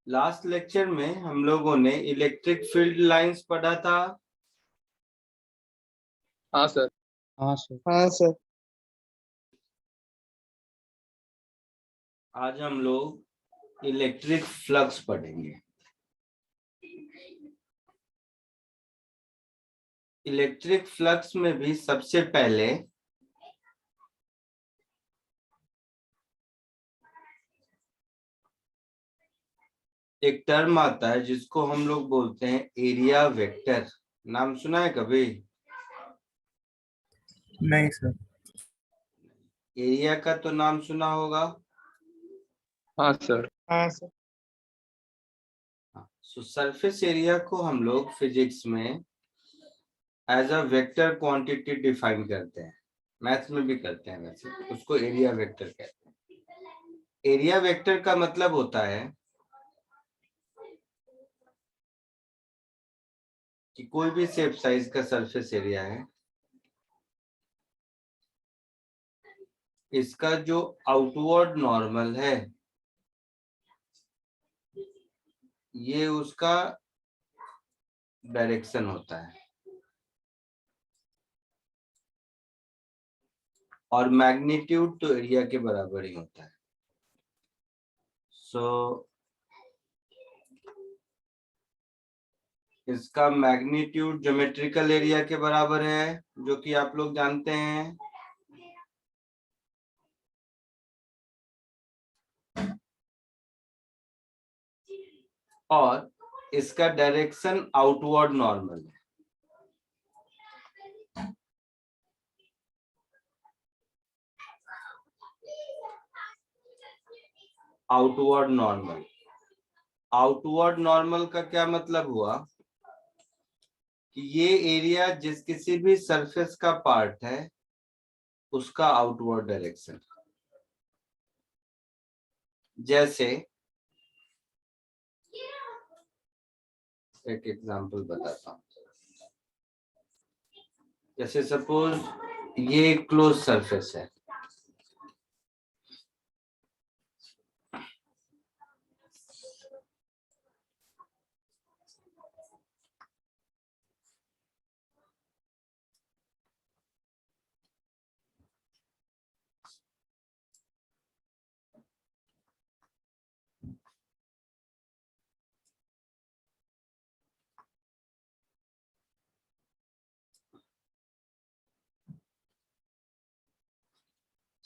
Last lecture में हम लोगों ने इलेक्ट्रिक फील्ड लाइंस पढ़ा था। हाँ सर। हाँ सर। हाँ सर। आज हम लोग इलेक्ट्रिक फ्लक्स पढ़ेंगे। इलेक्ट्रिक फ्लक्स में भी सबसे पहले एक टर्म आता है जिसको हम लोग बोलते हैं एरिया वेक्टर। नाम सुना है कभी? नहीं सर। एरिया का तो नाम सुना होगा। हाँ सर। हाँ सर। सो सरफेस एरिया को हम लोग फिजिक्स में as a vector quantity define करते हैं, मैथ्स में भी करते हैं। वैसे उसको एरिया वेक्टर कहते हैं। एरिया वेक्टर का मतलब होता है कि कोई भी शेप साइज का सरफेस एरिया है, इसका जो आउटवर्ड नॉर्मल है ये उसका डायरेक्शन होता है, और मैग्नीट्यूड तो एरिया के बराबर ही होता है। सो इसका मैग्नीट्यूड ज्योमेट्रिकल एरिया के बराबर है, जो कि आप लोग जानते हैं। और इसका डायरेक्शन आउटवर्ड नॉर्मल है। आउटवर्ड नॉर्मल, आउटवर्ड नॉर्मल का क्या मतलब हुआ कि ये एरिया जिस किसी भी सरफेस का पार्ट है उसका आउटवर्ड डायरेक्शन। जैसे एक एग्जांपल बताता हूँ। जैसे सपोज ये क्लोज सरफेस है,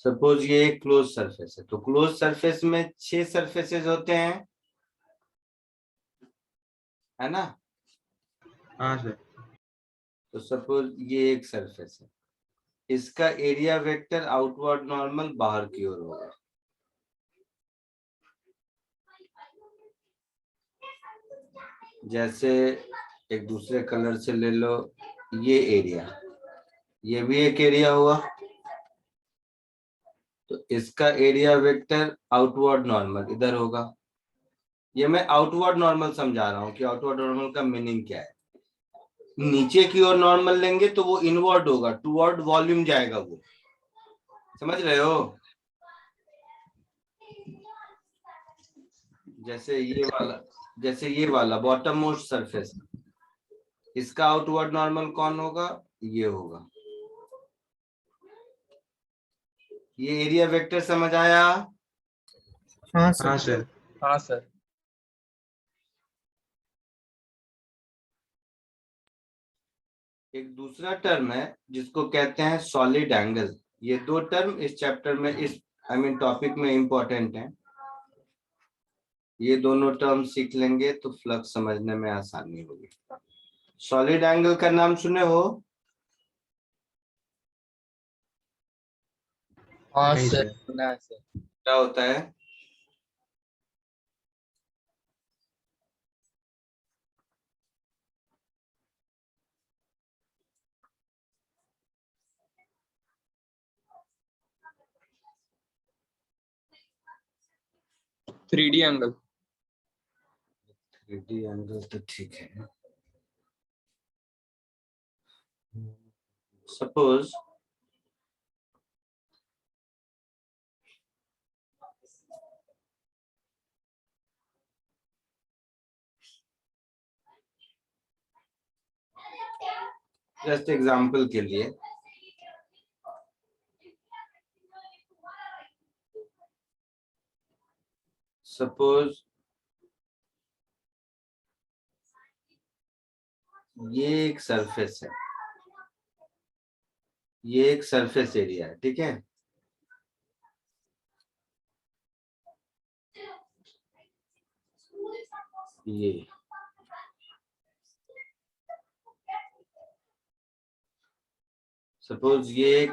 सपोज ये एक क्लोज सरफेस है, तो क्लोज सरफेस में 6 सरफेसेस होते हैं, है ना? हाँ सर। तो सपोज ये एक सरफेस है, इसका एरिया वेक्टर आउटवर्ड नॉर्मल बाहर की ओर होगा। जैसे एक दूसरे कलर से ले लो, ये एरिया, ये भी एक एरिया हुआ, तो इसका एरिया वेक्टर आउटवर्ड नॉर्मल इधर होगा। ये मैं आउटवर्ड नॉर्मल समझा रहा हूँ कि आउटवर्ड नॉर्मल का मीनिंग क्या है। नीचे की ओर नॉर्मल लेंगे तो वो इनवर्ड होगा, टुवर्ड वॉल्यूम जाएगा वो, समझ रहे हो? जैसे ये वाला बॉटम मोस्ट सरफेस, इसका आउटवर्ड नॉर्मल कौन होगा? ये होगा। ये एरिया वेक्टर समझ आया? हाँ सर। हाँ सर। हाँ सर। एक दूसरा टर्म है जिसको कहते हैं सॉलिड एंगल। ये दो टर्म इस चैप्टर में, इस टॉपिक में इंपॉर्टेंट है। ये दोनों टर्म सीख लेंगे तो फ्लक्स समझने में आसानी होगी। सॉलिड एंगल का नाम सुने हो? हाँ नहीं सर, सर। सुना है सर। क्या होता है? 3D angle. 3D एंगल तो ठीक है। सपोज जस्ट एग्जाम्पल के लिए सपोज ये एक सरफेस है, ये एक सरफेस एरिया है, ठीक है। ये सपोज ये एक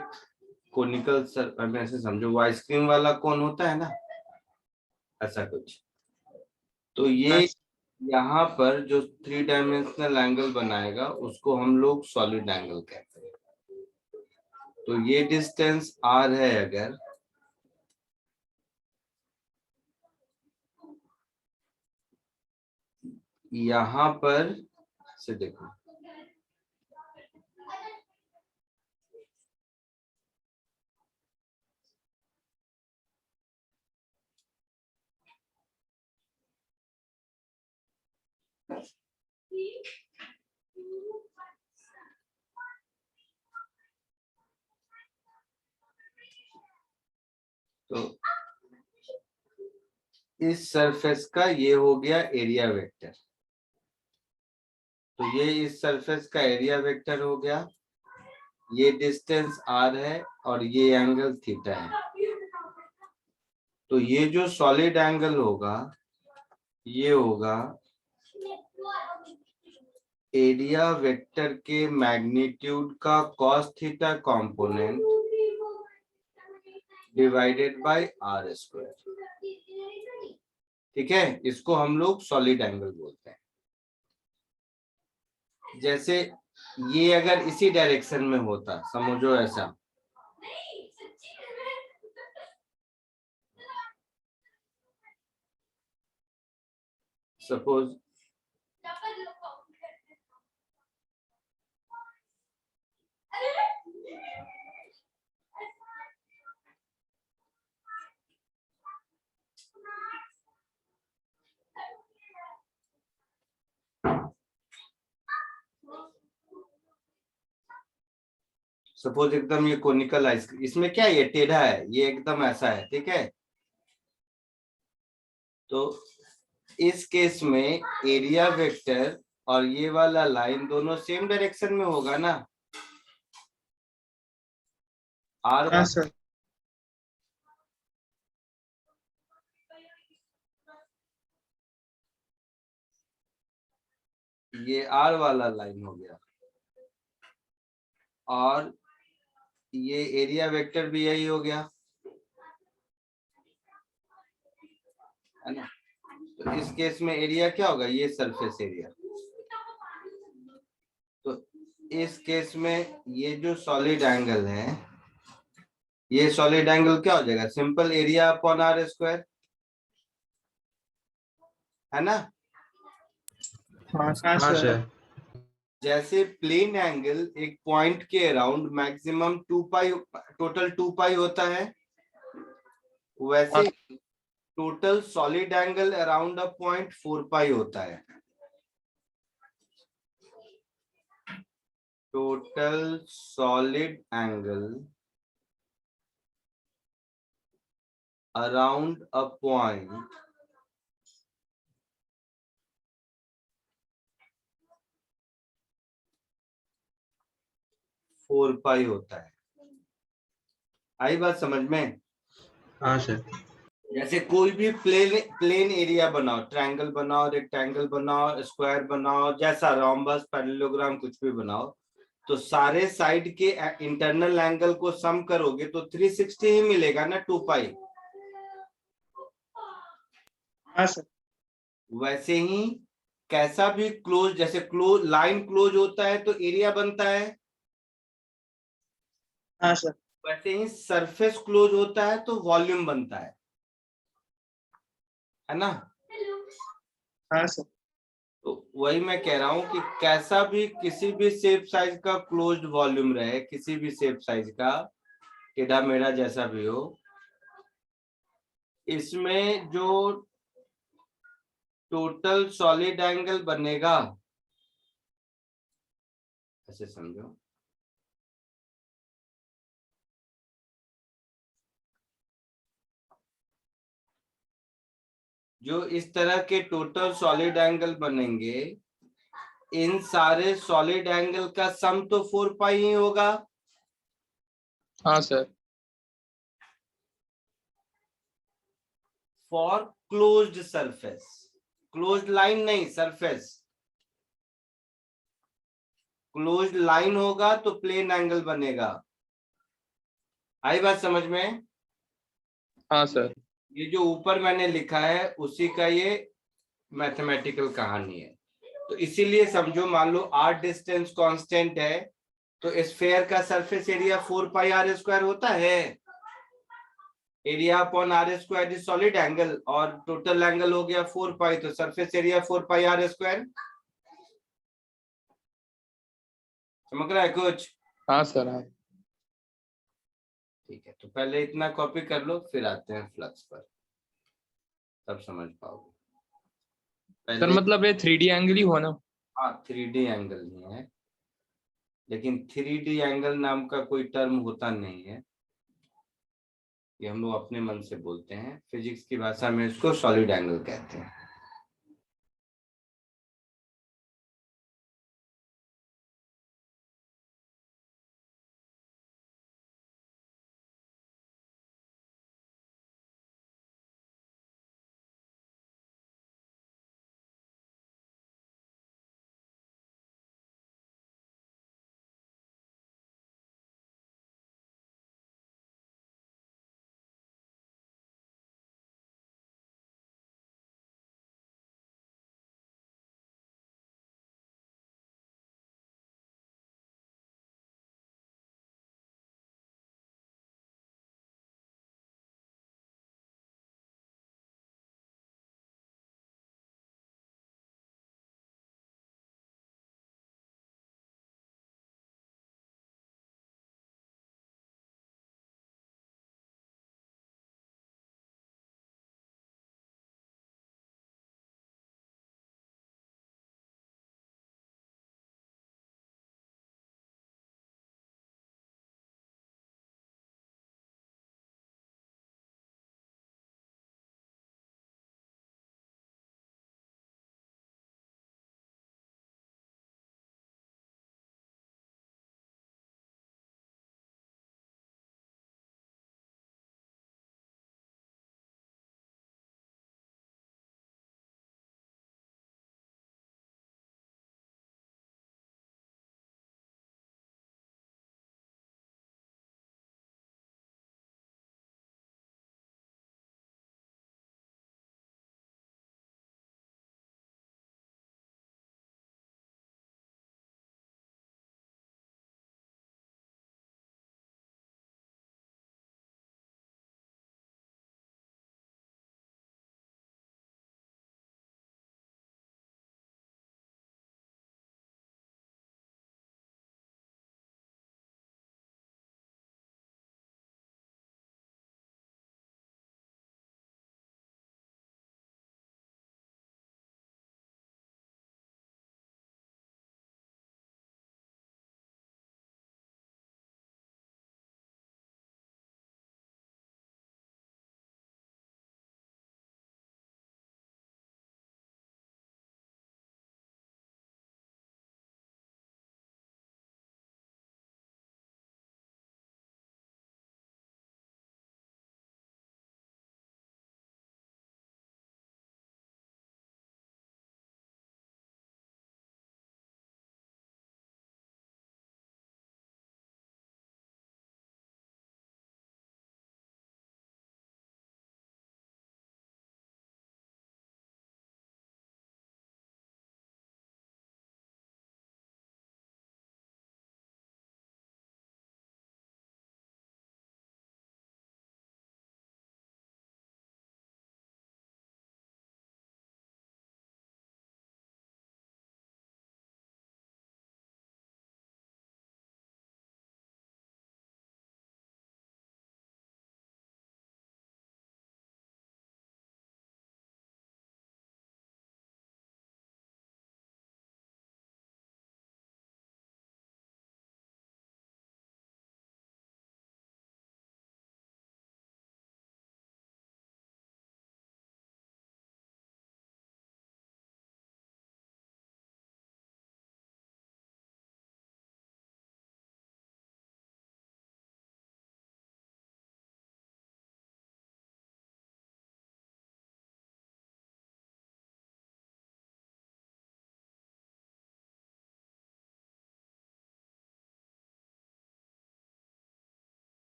कोनिकल सर, ऐसे समझो वो आइसक्रीम वाला कोन होता है ना, ऐसा कुछ। तो ये यहाँ पर जो 3 डायमेंशनल एंगल बनाएगा उसको हम लोग सॉलिड एंगल कहते हैं। तो ये डिस्टेंस r है, अगर यहाँ पर से देखो, तो इस सरफेस का ये हो गया एरिया वेक्टर। तो ये इस सरफेस का एरिया वेक्टर हो गया, ये डिस्टेंस r है और ये एंगल थीटा है। तो ये जो सॉलिड एंगल होगा ये होगा एरिया वेक्टर के मैग्नीट्यूड का cos theta component divided by r square, ठीक है। इसको हम लोग सॉलिड एंगल बोलते हैं। जैसे ये अगर इसी डायरेक्शन में होता, समझो ऐसा, सपोज सपोज एकदम ये कोनिकल आइसक्रीम, इसमें क्या ये टेढ़ा है, ये एकदम ऐसा है, ठीक है। तो इस केस में एरिया वेक्टर और ये वाला लाइन दोनों सेम डायरेक्शन में होगा ना, r हाँ सर। ये r वाला लाइन हो गया और ये एरिया वेक्टर भी यही हो गया, है ना। तो इस केस में एरिया क्या होगा, ये सरफेस एरिया। तो इस केस में ये जो सॉलिड एंगल है, ये सॉलिड एंगल क्या हो जाएगा, simple area upon r square, है ना। हाँ सर। जैसे प्लेन एंगल एक पॉइंट के अराउंड मैक्सिमम 2 पाई, टोटल 2 पाई होता है, वैसे total solid angle around a point 4 पाई होता है। Total solid angle around a point four pi होता है। आई बात समझ में? हाँ सर। जैसे कोई भी प्लेन एरिया बनाओ, ट्रायंगल बनाओ, रेक्टेंगल बनाओ, स्क्वायर बनाओ, जैसा रोम्बस, पैरेललोग्राम, कुछ भी बनाओ, तो सारे साइड के इंटरनल एंगल को सम करोगे तो 360 ही मिलेगा ना, 2 पाई। हाँ सर। वैसे ही कैसा भी क्लोज, जैसे क्लोज लाइन क्लोज होता है तो एरिया बनता है, हाँ सर। वैसे ही सरफेस क्लोज होता है तो वॉल्यूम बनता है ना। हाँ सर। तो वही मैं कह रहा हूं कि कैसा भी किसी भी शेप साइज का क्लोज्ड वॉल्यूम रहे, किसी भी शेप साइज का, टेढ़ा मेढ़ा जैसा भी हो, इसमें जो टोटल सॉलिड एंगल बनेगा, ऐसे समझो, जो इस तरह के टोटल सॉलिड एंगल बनेंगे, इन सारे सॉलिड एंगल का सम तो 4 पाई ही होगा। हाँ sir. For closed surface, closed line नहीं, सरफेस। क्लोज्ड लाइन होगा तो प्लेन एंगल बनेगा। आई बात समझ में? हाँ सर। ये जो ऊपर मैंने लिखा है उसी का ये मैथमेटिकल कहानी है। तो इसीलिए समझो, मान लो आर डिस्टेंस कांस्टेंट है, तो स्फेयर का surface area 4 pi are square होता है। Area upon are square is solid angle, और टोटल एंगल हो गया 4 पाई, तो surface area 4 pi are square. समझ रहा है कुछ? हाँ सर। हाँ ठीक है, तो पहले इतना कॉपी कर लो, फिर आते हैं फ्लक्स पर, तब समझ पाओगे। सर, पहले मतलब ये 3D एंगल ही हुआ ना? हाँ 3D एंगल नहीं है, लेकिन 3D एंगल नाम का कोई टर्म होता नहीं है, ये हम लोग अपने मन से बोलते हैं। फिजिक्स की भाषा में इसको सॉलिड एंगल कहते हैं।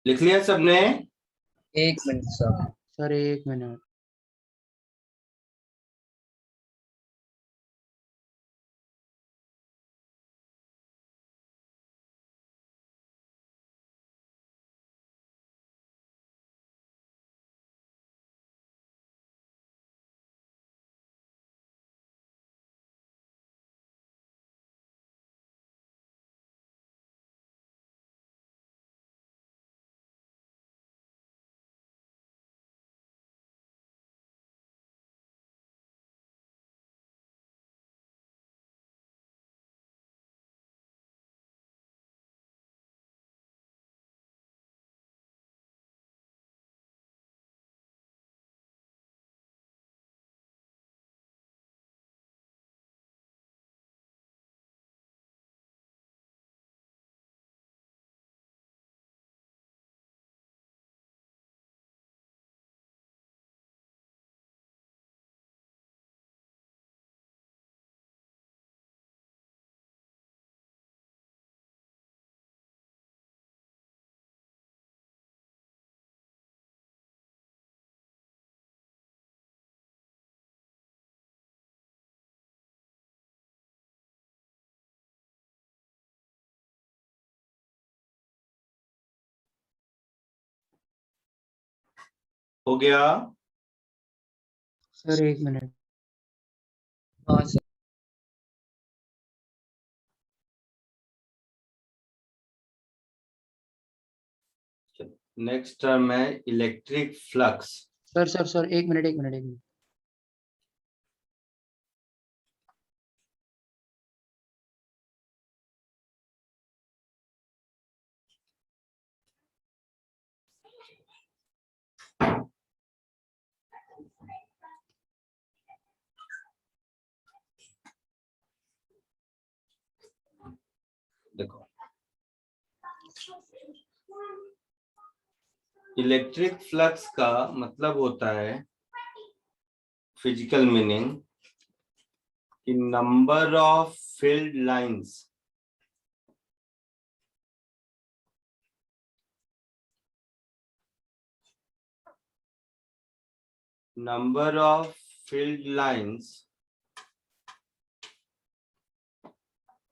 लिख लिया सबने? 1 मिनट सर। सर 1 मिनट। हो गया? सर 1 मिनट। हाँ सर। नेक्स्ट टर्म है इलेक्ट्रिक फ्लक्स। सर 1 मिनट। देखो, इलेक्ट्रिक फ्लक्स का मतलब होता है, फिजिकल मीनिंग, कि number of field lines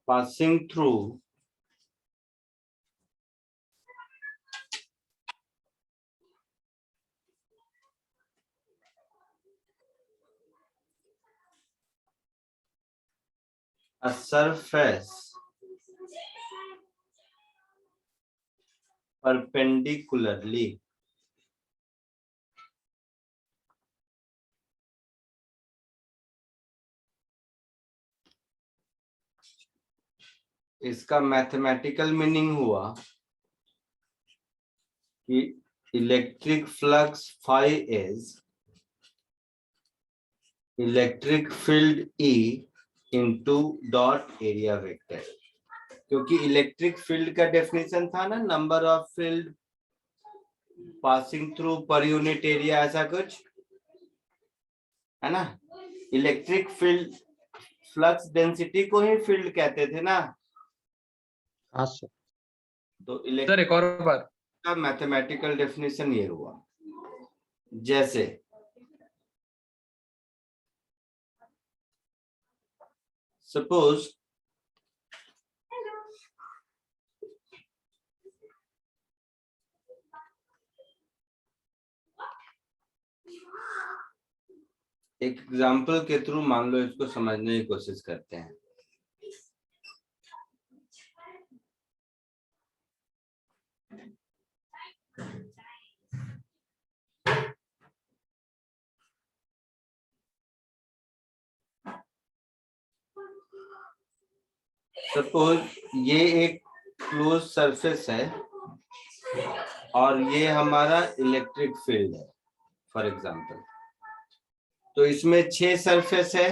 passing through a surface perpendicularly इसका मैथमेटिकल मीनिंग हुआ कि electric flux phi is electric field E into dot area vector. क्योंकि इलेक्ट्रिक फील्ड का डेफिनेशन था ना, number of field passing through per unit area, ऐसा कुछ है ना। इलेक्ट्रिक फील्ड फ्लक्स डेंसिटी को ही फील्ड कहते थे ना। हाँ सर। तो सर इलेक्ट्रिक एक और बार। का मैथमेटिकल डेफिनेशन ये हुआ, जैसे सपोज एक एग्जांपल के थ्रू मान लो इसको समझने की कोशिश करते हैं। सपोज ये एक क्लोज सरफेस है और ये हमारा इलेक्ट्रिक फील्ड है फॉर एग्जांपल। तो इसमें 6 सरफेस है।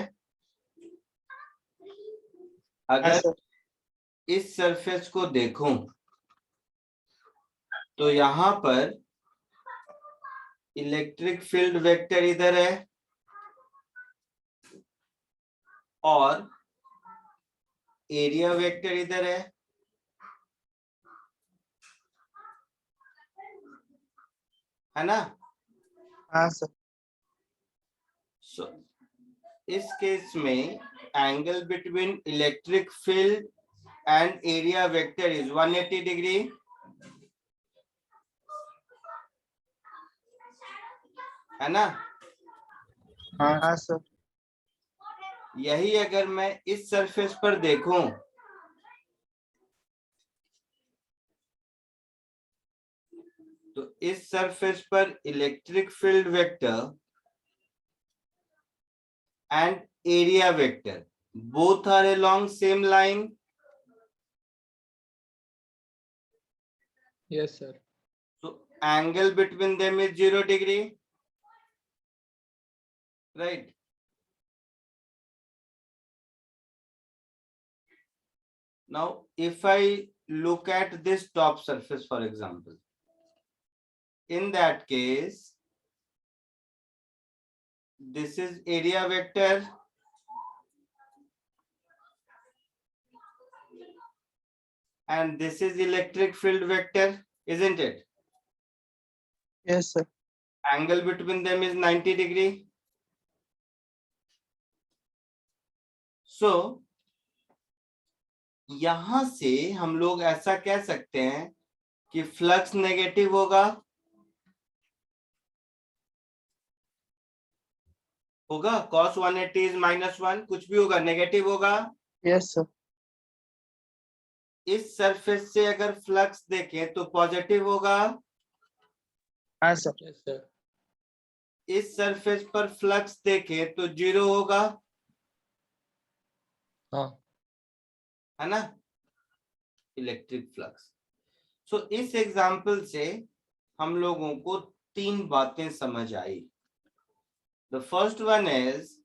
अगर इस सरफेस को देखूं तो यहाँ पर इलेक्ट्रिक फील्ड वेक्टर इधर है और एरिया वेक्टर इधर है। है ना? हाँ सर। सो इस केस में angle between electric field and area vector is 180 degree, है ना? हाँ सर। यही अगर मैं इस सरफेस पर देखूं तो इस सरफेस पर electric field vector and area vector both are along same line. Yes, sir. So angle between them is 0 degree, right? Now if I look at this top surface, for example, in that case this is area vector and this is electric field vector, isn't it? Yes sir. Angle between them is 90 degree. So यहां से हम लोग ऐसा कह सकते हैं कि flux negative होगा, cos 180 is -1, कुछ भी होगा, नेगेटिव होगा. Yes sir. इस सरफेस से अगर फ्लक्स देखें तो पॉजिटिव होगा. हाँ सर। Yes, sir. इस सरफेस पर फ्लक्स देखें तो 0 होगा, हाँ. है ना? Electric flux. सो इस एग्जाम्पल से हम लोगों को 3 बातें समझ आई. The first one is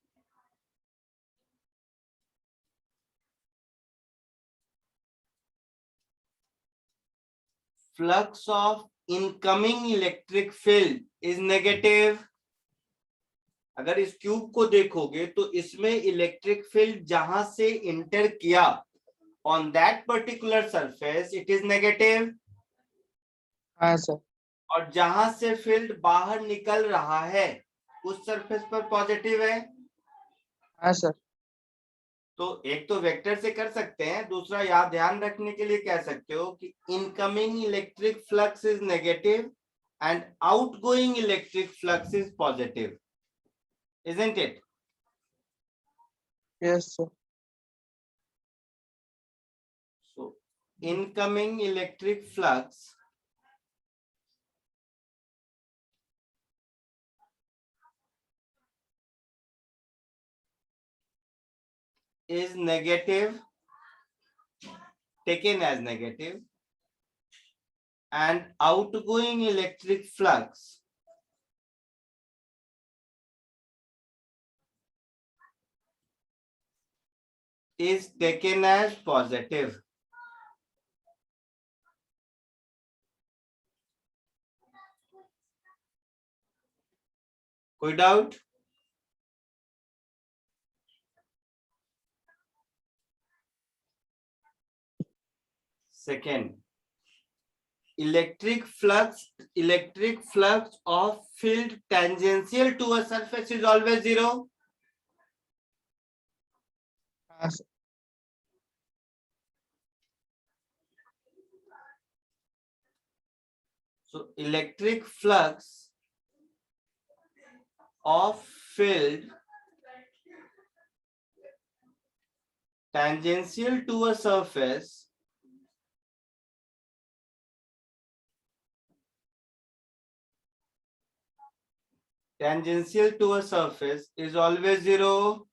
flux of incoming electric field is negative. अगर इस क्यूब को देखोगे तो इसमें इलेक्ट्रिक फील्ड जहां से इंटर किया on that particular surface it is negative. हाँ सर। और जहां से फील्ड बाहर निकल रहा है उस सरफेस पर पॉजिटिव है. हाँ सर। तो एक तो वेक्टर से कर सकते हैं, दूसरा याद ध्यान रखने के लिए कह सकते हो कि incoming electric flux is negative and outgoing electric flux is positive, isn't it? Yes sir. So incoming electric flux is negative, taken as negative, and outgoing electric flux is taken as positive. कोई doubt? Second, electric flux of field tangential to a surface is always 0. हाँ sir. So electric flux of field tangential to a surface is always 0,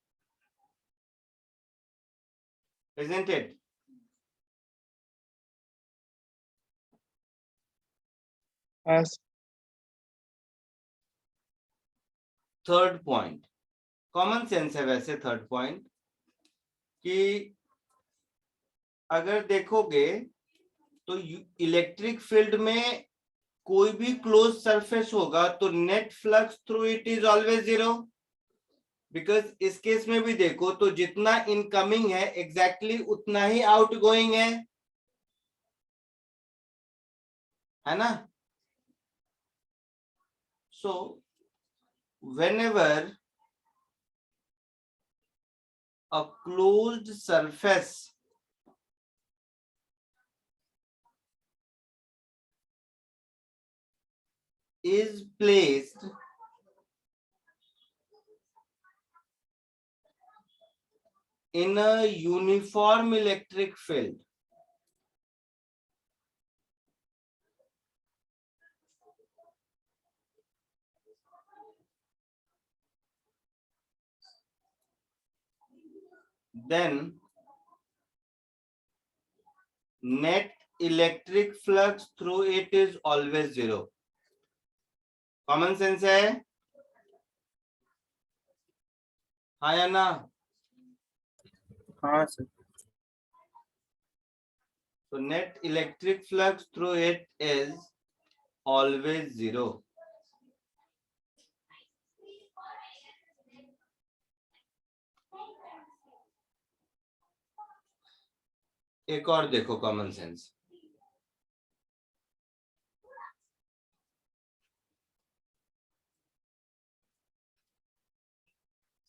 isn't it? हाँ sir. Third point common sense है वैसे. Third point कि अगर देखोगे तो electric field में कोई भी क्लोज सरफेस होगा तो net flux through it is always 0, because इस केस में भी देखो तो जितना इनकमिंग है एग्जैक्टली उतना ही आउटगोइंग है ना? So whenever a closed surface is placed in a uniform electric field, then net electric flux through it is always zero. Common sense है, हाँ या ना? हाँ sir. So net electric flux through it is always zero. एक और देखो common sense,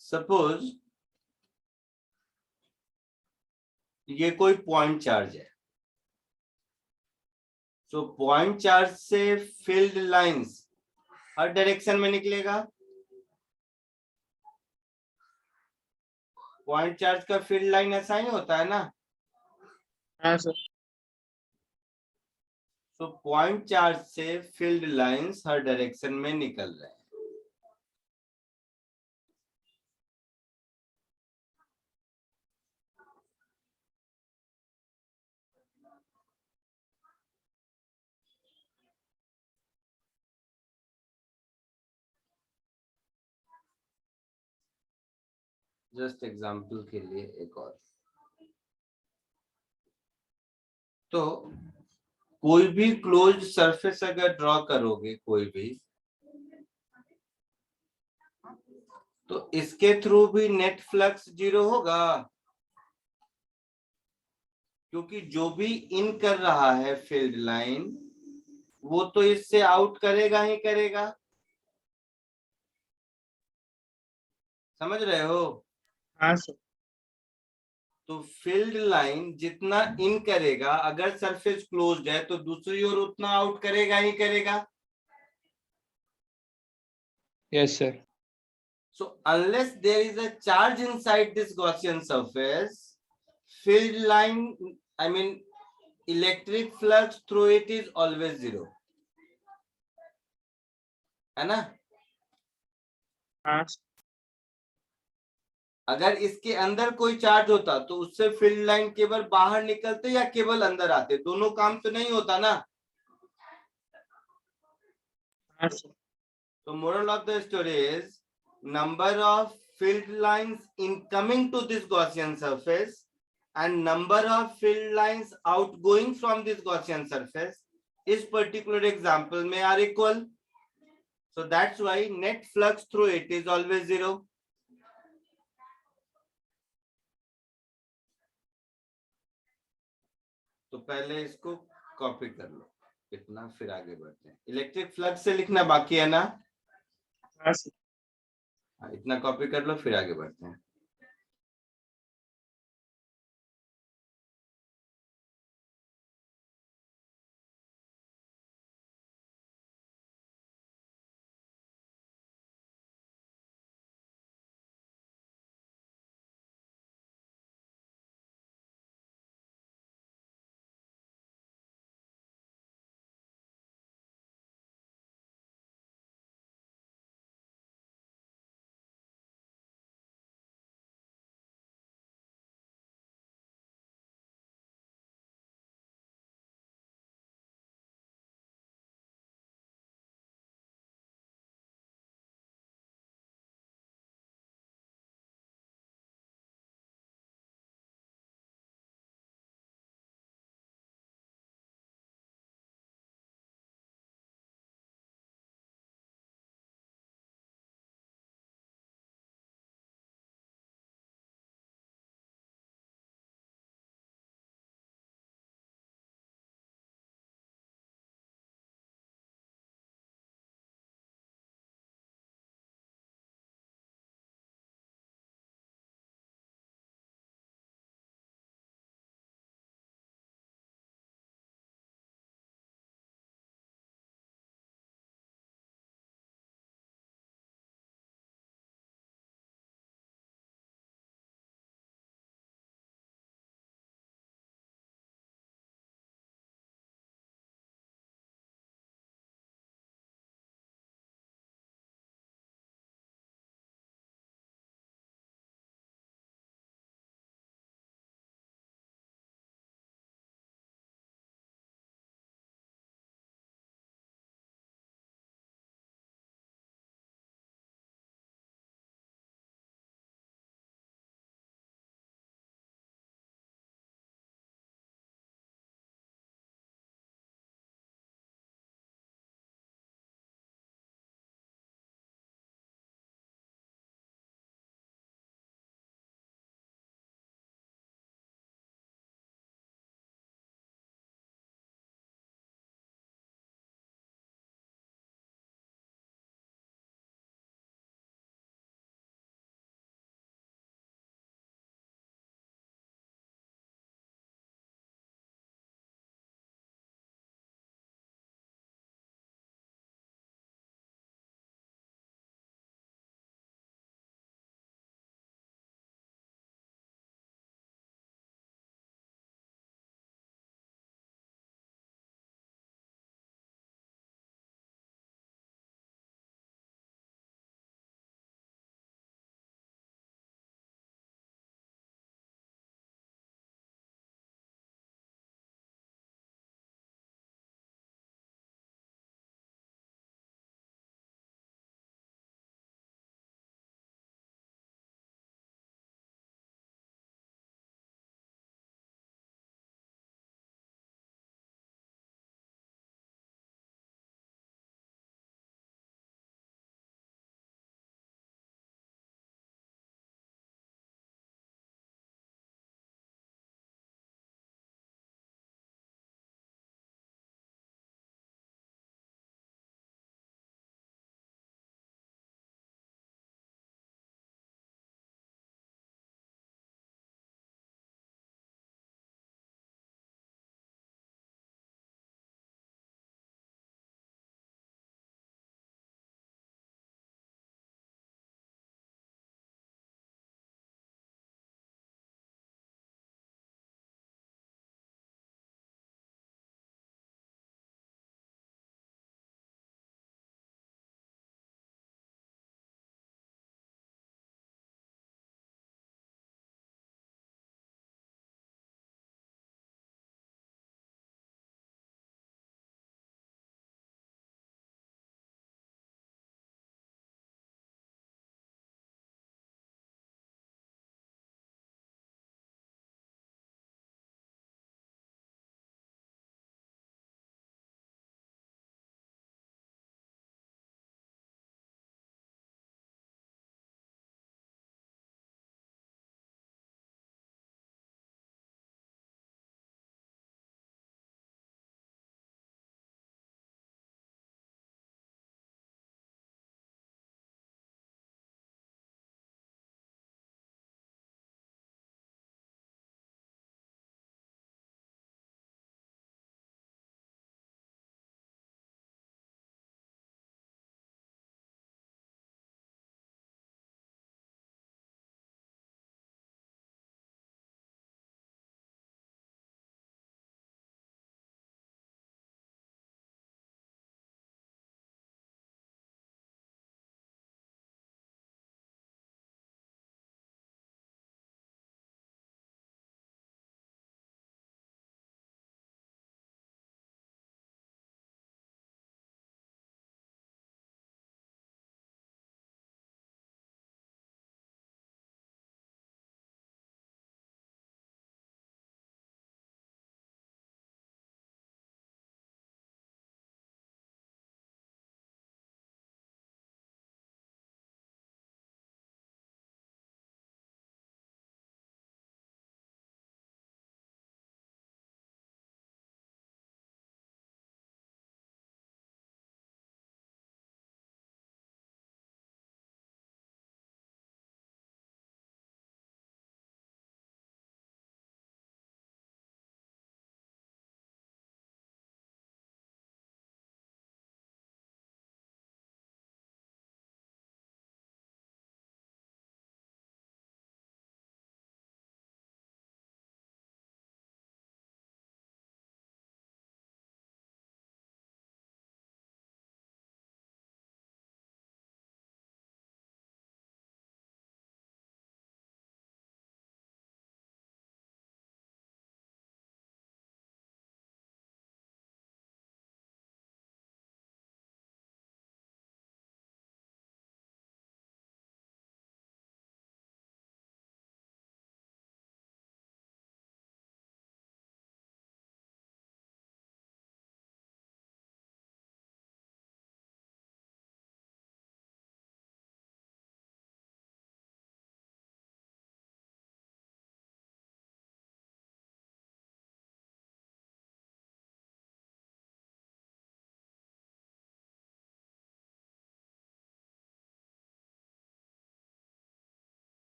suppose ये कोई पॉइंट चार्ज है, तो पॉइंट चार्ज से फील्ड लाइंस हर डायरेक्शन में निकलेगा। पॉइंट चार्ज का फील्ड लाइन ऐसा ही होता है ना? हाँ सर। तो पॉइंट चार्ज से फील्ड लाइंस हर डायरेक्शन में निकल रहे हैं। जस्ट एग्जाम्पल के लिए एक और, तो कोई भी क्लोज सरफेस अगर ड्रॉ करोगे कोई भी, तो इसके थ्रू भी नेट फ्लक्स जीरो होगा, क्योंकि जो भी इन कर रहा है फील्ड लाइन वो तो इससे आउट करेगा ही करेगा। समझ रहे हो? हाँ सर। तो फील्ड लाइन जितना इन करेगा, अगर सरफेस क्लोज्ड है तो दूसरी ओर उतना आउट करेगा ही करेगा। Yes sir. So unless there is a charge inside this Gaussian surface, field line, I mean electric flux through it is always zero, है ना? हाँ अगर इसके अंदर कोई चार्ज होता तो उससे फील्ड लाइन केवल बाहर निकलते या केवल अंदर आते, दोनों काम तो नहीं होता ना। हाँ sir. So moral of the story is number of field lines incoming to this Gaussian surface and number of field lines outgoing from this Gaussian surface is particular example may are equal. So that's why net flux through it is always zero. तो पहले इसको copy कर लो इतना, फिर आगे बढ़ते हैं। Electric flux से लिखना बाकी है ना? हाँ सर। इतना कॉपी कर लो फिर आगे बढ़ते हैं।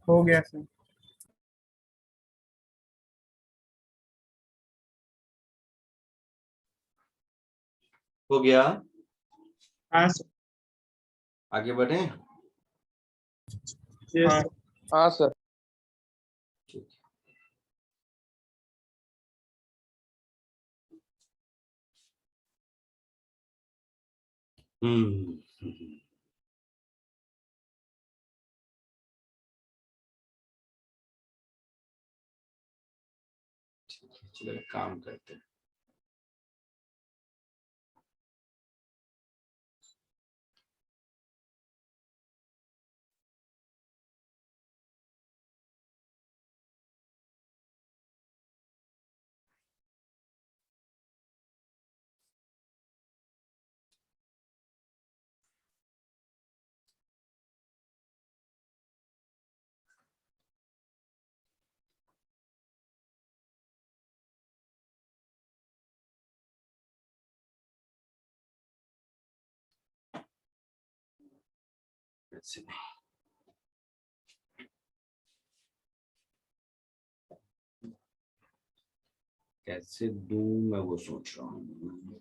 हो गया सर। हो गया? हाँ सर। आगे बढ़े? यस हाँ। सर। हाँ सर। ठीक है। हम्म। ठीक है, चलो एक काम करते हैं। ऐसे नहीं। कैसे दूं मैं वो सोच रहा हूँ।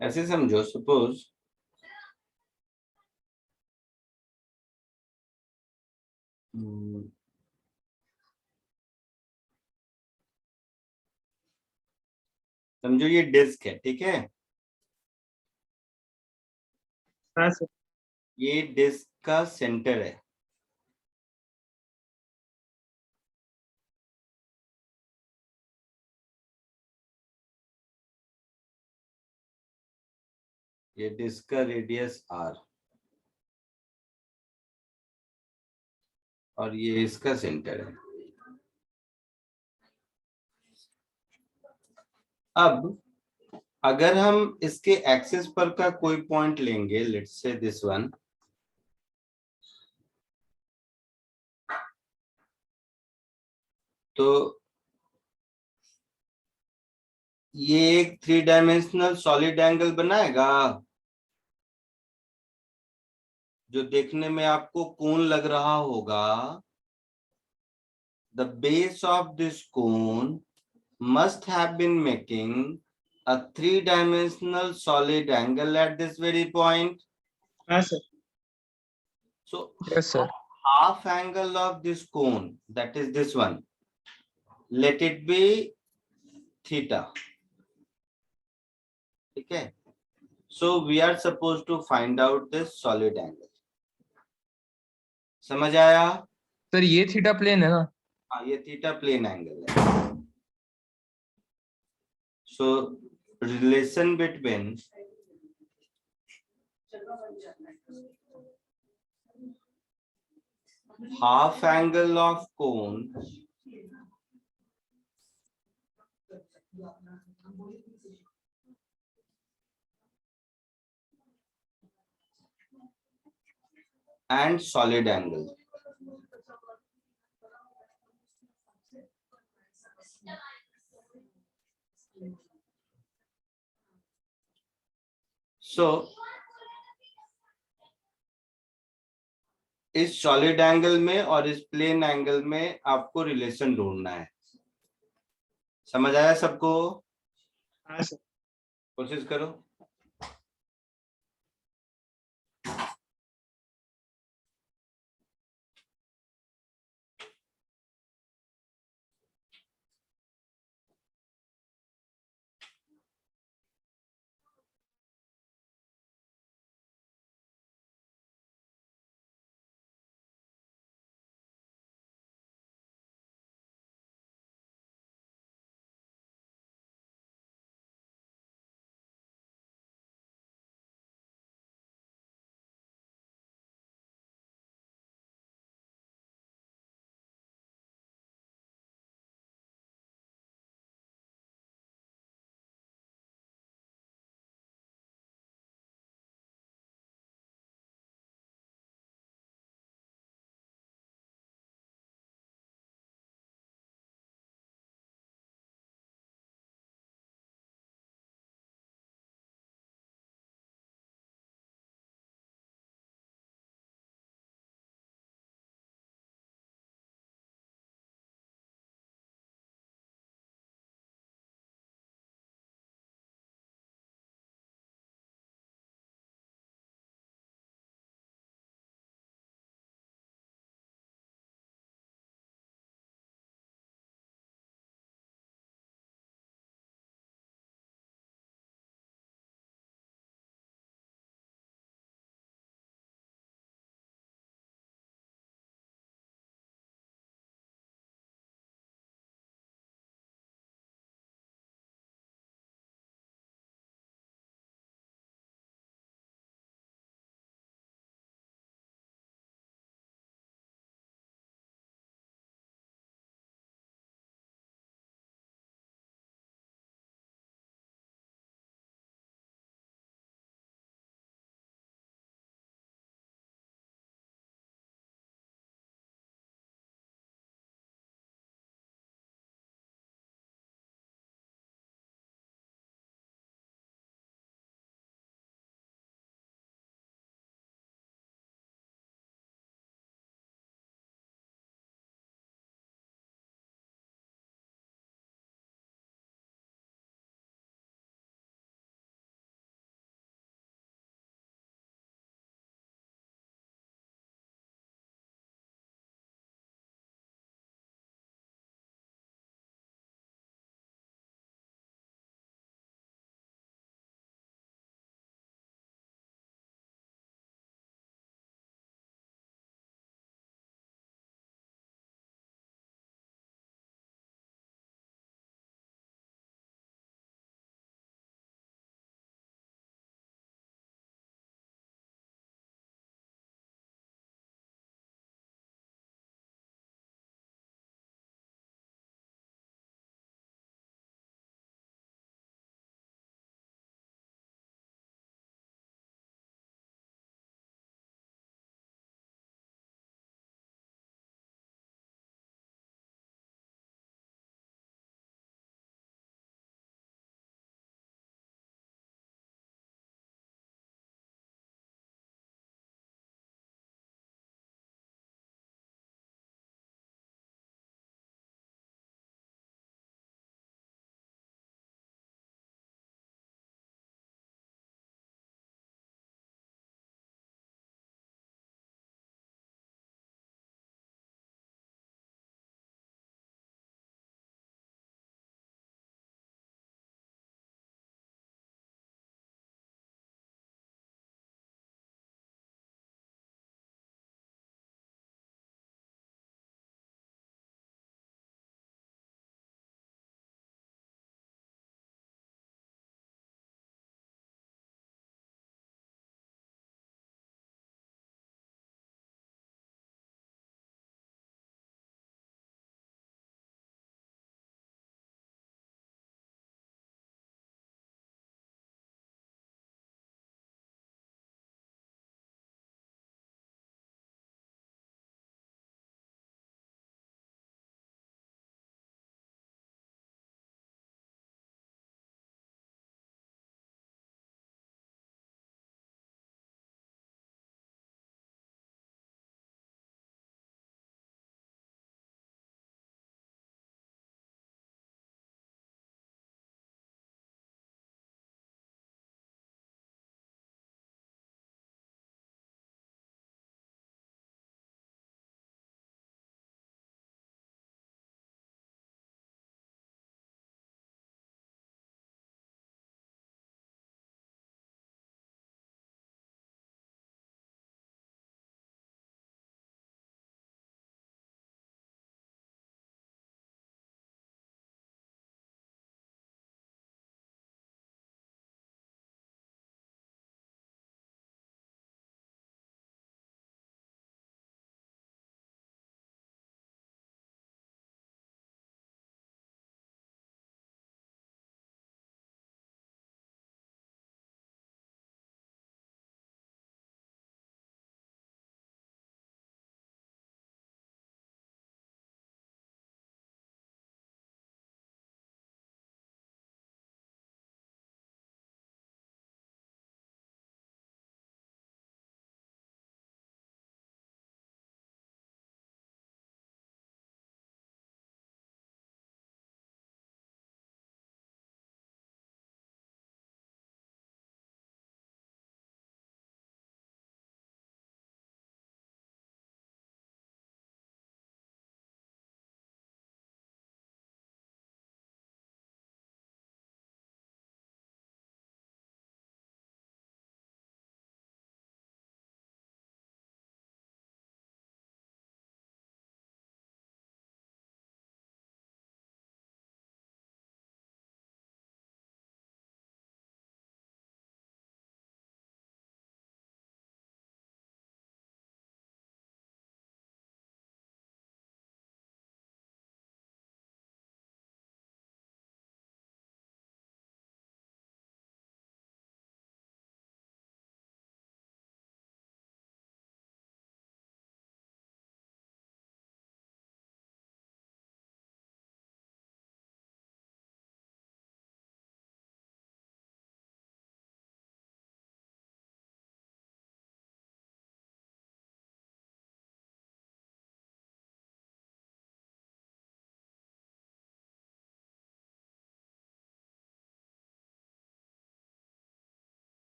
ऐसे समझो, सपोज समझो ये डिस्क है, ठीक है? हाँ सर। ये डिस्क का सेंटर है। ये डिस्क का रेडियस r और ये इसका सेंटर है। अब अगर हम इसके एक्सिस पर का कोई पॉइंट लेंगे, लेट्स से दिस वन, तो ये एक 3 डायमेंशनल सॉलिड एंगल बनाएगा जो देखने में आपको कोन लग रहा होगा। The base of this cone must have been making a 3-dimensional solid angle at this very point. हाँ sir. So Yes, sir. half angle of this cone, that is this one, let it be theta. ठीक है? So we are supposed to find out this solid angle. समझ आया? Sir ये theta plane है ना? हाँ, ये थीटा प्लेन एंगल है। So relation between half angle of cone and solid angle. So इस सॉलिड एंगल में और इस प्लेन एंगल में आपको रिलेशन ढूंढना है। समझ आया सबको? हाँ सर। कोशिश करो।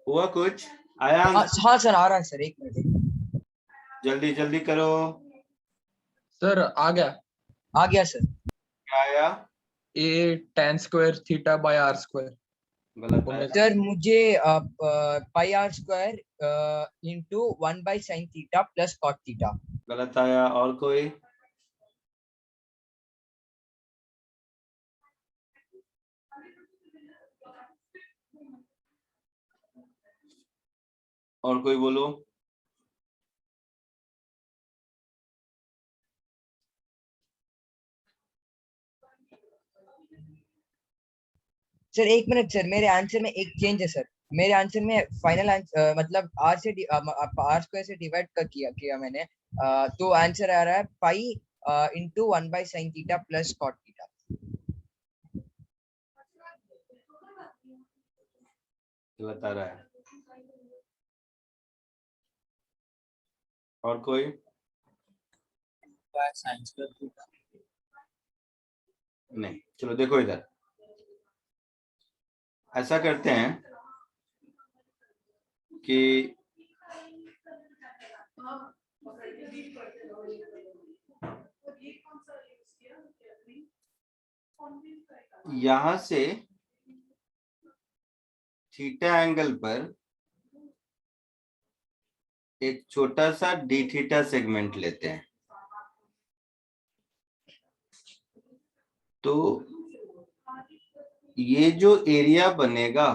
हुआ कुछ आया? हाँ सर आ रहा है सर, एक मिनट। जल्दी जल्दी करो। सर आ गया। आ गया सर। क्या आया? a tan square theta by r square. गलत आया। सर मुझे pi are square into 1/sin theta plus cot theta. गलत आया। और कोई? और कोई बोलो। सर एक मिनट सर, मेरे आंसर में एक चेंज है सर। मेरे आंसर में फाइनल आंसर मतलब आर स्क्वायर से डिवाइड कर किया किया मैंने। तो आंसर आ रहा है pi into 1/sin theta plus cot theta. गलत आ रहा है। और कोई? नहीं। चलो देखो इधर, ऐसा करते हैं कि यहां से थीटा एंगल पर एक छोटा सा डी थीटा सेगमेंट लेते हैं। तो ये जो एरिया बनेगा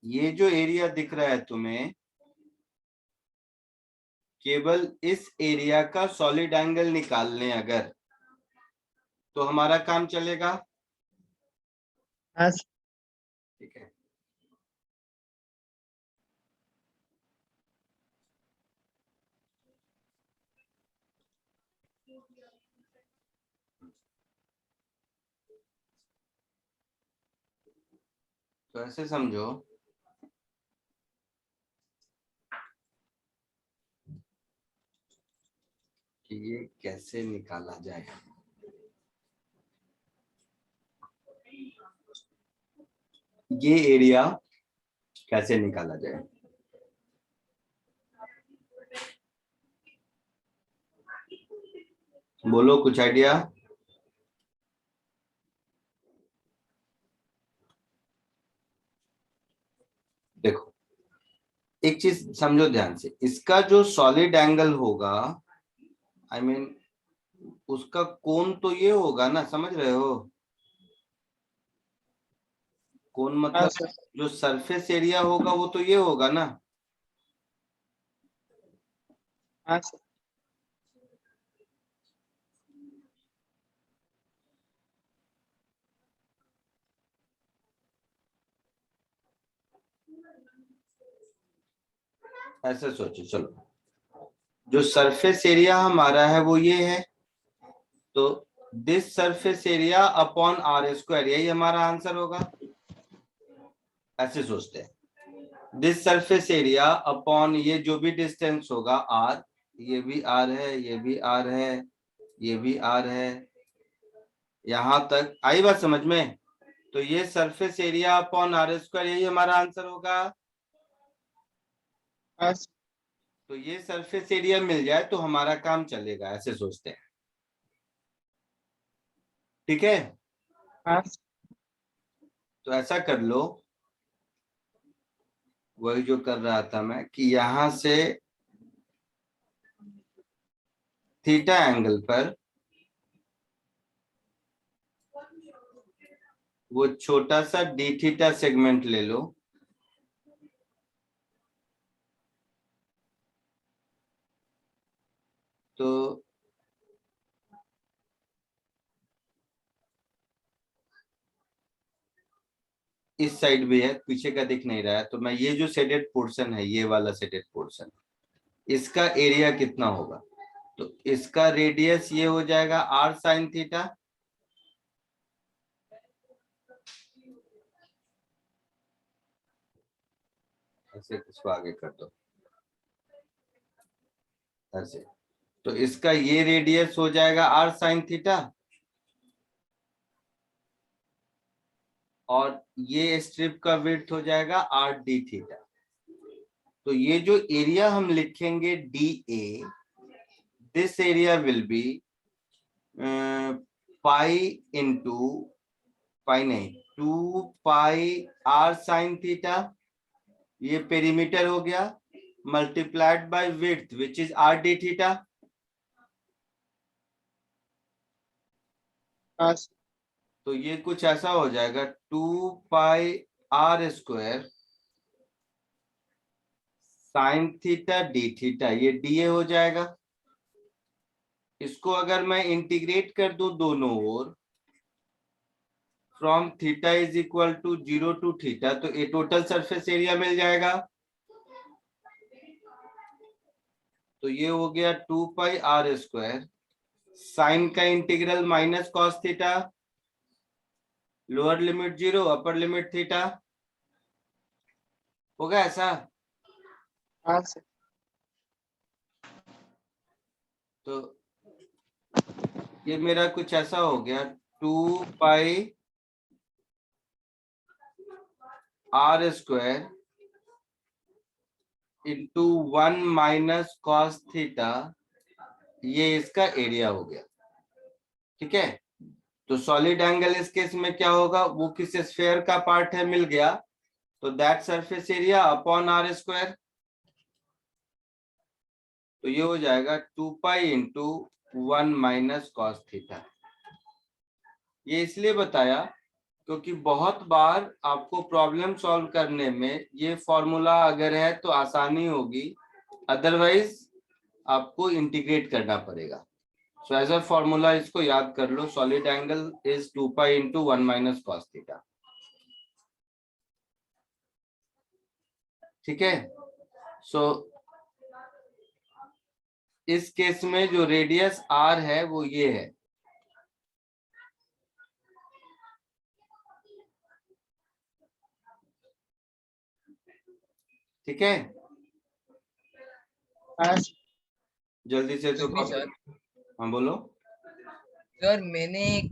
ये जो एरिया दिख रहा है तुम्हें, केवल इस एरिया का सॉलिड एंगल निकाल लें अगर, तो हमारा काम चलेगा। हाँ सर। ठीक है। तो ऐसे समझो कि ये कैसे निकाला जाए। ये एरिया कैसे निकाला जाए? बोलो कुछ आइडिया। देखो एक चीज समझो ध्यान से, इसका जो सॉलिड एंगल होगा, आई मीन उसका कोण तो ये होगा ना, समझ रहे हो? कोण हाँ मतलब सर। जो सरफेस एरिया होगा वो तो ये होगा ना। हाँ सर। ऐसे सोचो। चलो जो सरफेस एरिया हमारा है वो ये है, तो this surface area upon are square, यही हमारा आंसर होगा। ऐसे सोचते हैं, दिस सरफेस एरिया अपॉन ये जो भी डिस्टेंस होगा आर, ये भी आर है, ये भी आर है, ये भी आर है, यहां तक आई बात समझ में? तो ये surface area upon are square, यही हमारा आंसर होगा। हाँ सर। तो ये सरफेस एरिया मिल जाए तो हमारा काम चलेगा, ऐसे सोचते हैं। ठीक है। हाँ सर। तो ऐसा कर लो, वही जो कर रहा था मैं, कि यहां से थीटा एंगल पर वो छोटा सा डी थीटा सेगमेंट ले लो। तो इस साइड भी है, पीछे का दिख नहीं रहा है, तो मैं ये जो शेडेड पोर्शन है, ये वाला शेडेड पोर्शन, इसका एरिया कितना होगा? तो इसका रेडियस ये हो जाएगा आर साइन थीटा। ऐसे इसको आगे कर दो, ऐसे। तो इसका ये रेडियस हो जाएगा r sin थीटा, और ये स्ट्रिप का विड्थ हो जाएगा r d थीटा। तो ये जो एरिया हम लिखेंगे DA, this area will be pi into, pi नहीं, 2 पाई r sin थीटा, ये पेरीमीटर हो गया, multiplied by width which is r d theta. हाँ सर, तो ये कुछ ऐसा हो जाएगा 2 pi r square sine theta D theta, ये dA हो जाएगा। इसको अगर मैं इंटीग्रेट कर दूं दोनों ओर, from theta is equal to 0 to theta, तो ये टोटल सरफेस एरिया मिल जाएगा। तो ये हो गया 2 पाई r स्क्वायर, साइन का integral minus cos theta, lower limit 0 upper limit theta, होगा ऐसा। हाँ सर, तो ये मेरा कुछ ऐसा हो गया 2 pi r square into 1 minus cos theta, ये इसका एरिया हो गया। ठीक है, तो सॉलिड एंगल इस केस में क्या होगा, वो किस स्फीयर का पार्ट है मिल गया, तो that surface area upon r square. तो ये हो जाएगा 2 pi into 1 minus cos theta. ये इसलिए बताया क्योंकि बहुत बार आपको प्रॉब्लम सॉल्व करने में ये फॉर्मूला अगर है तो आसानी होगी, अदरवाइज आपको इंटीग्रेट करना पड़ेगा। सो एज अ फॉर्मूला इसको याद कर लो, solid angle is 2 pi into 1 minus cos theta. ठीक है, सो इस केस में जो रेडियस r है वो ये है। ठीक है, हाँ सर, जल्दी से तो Excuse me, sir. हाँ बोलो। सर मैंने एक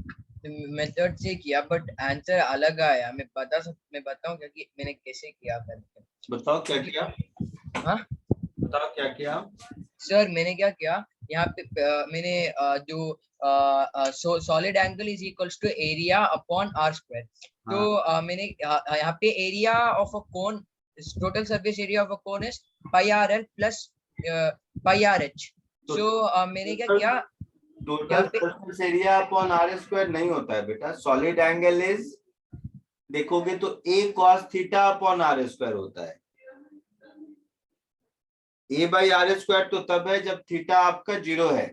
मेथड से किया बट आंसर अलग आया। मैं बताऊं क्या कि मैंने कैसे किया करके। बताओ क्या किया, हाँ बताओ क्या किया। सर, मैंने क्या किया यहाँ पे मैंने जो solid angle is equals to area upon are square. तो मैंने यहाँ पे area of a cone, total surface area of a cone is pi R L plus pi R H. So मैंने क्या किया टोटल यहाँ पे, surface area upon r square नहीं होता है बेटा, सॉलिड एंगल इज, देखोगे तो a cos theta upon r square होता है। a बाई आर स्क्वायर तो तब है जब थीटा आपका 0 है।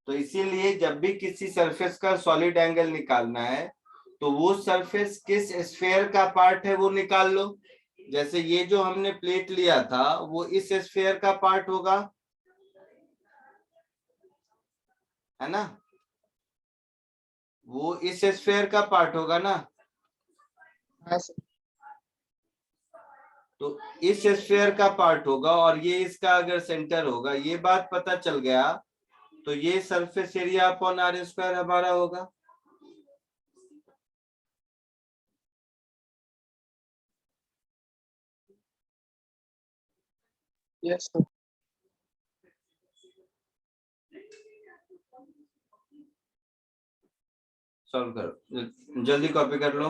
तो इसीलिए जब भी किसी सरफेस का सॉलिड एंगल निकालना है तो वो सरफेस किस स्फीयर का पार्ट है वो निकाल लो। जैसे ये जो हमने प्लेट लिया था वो इस स्फीयर का पार्ट होगा, है ना, वो इस स्फीयर का पार्ट होगा ना। हाँ सर, तो इस स्फीयर का पार्ट होगा और ये इसका अगर सेंटर होगा, ये बात पता चल गया, तो ये surface area upon r square हमारा होगा। यस सर, सॉल्व करो, जल्दी कॉपी कर लो।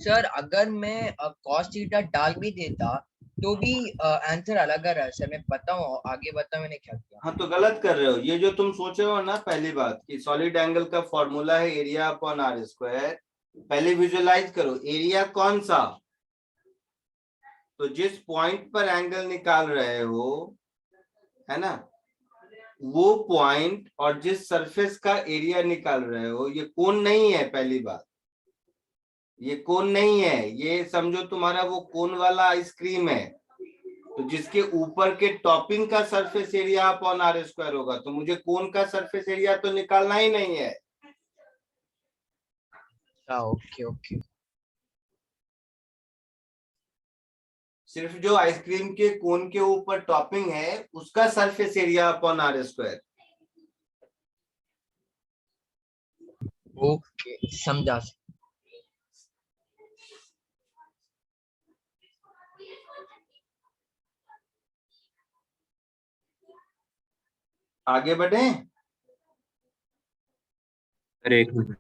सर अगर मैं कॉस थीटा डाल भी देता तो भी आंसर अलग आ रहा है सर। मैं बताऊं, आगे बता मैंने क्या किया। हाँ तो गलत कर रहे हो, ये जो तुम सोचे हो ना, पहली बात कि सॉलिड एंगल का फॉर्मूला है एरिया अपॉन r स्क्वायर, पहले विजुअलाइज करो एरिया कौन सा, तो जिस पॉइंट पर एंगल निकाल रहे हो, है ना, वो पॉइंट और जिस सरफेस का एरिया निकाल रहे हो, ये कोण नहीं है। पहली बात, ये कोण नहीं है, ये समझो तुम्हारा वो कोण वाला आइसक्रीम है, तो जिसके ऊपर के टॉपिंग का surface area upon r square होगा, तो मुझे कोण का सरफेस एरिया तो निकालना ही नहीं है। Okay okay. सिर्फ जो आइसक्रीम के कोन के ऊपर टॉपिंग है उसका surface area upon are square. Okay, समझा। आगे बढ़े। सर एक मिनट।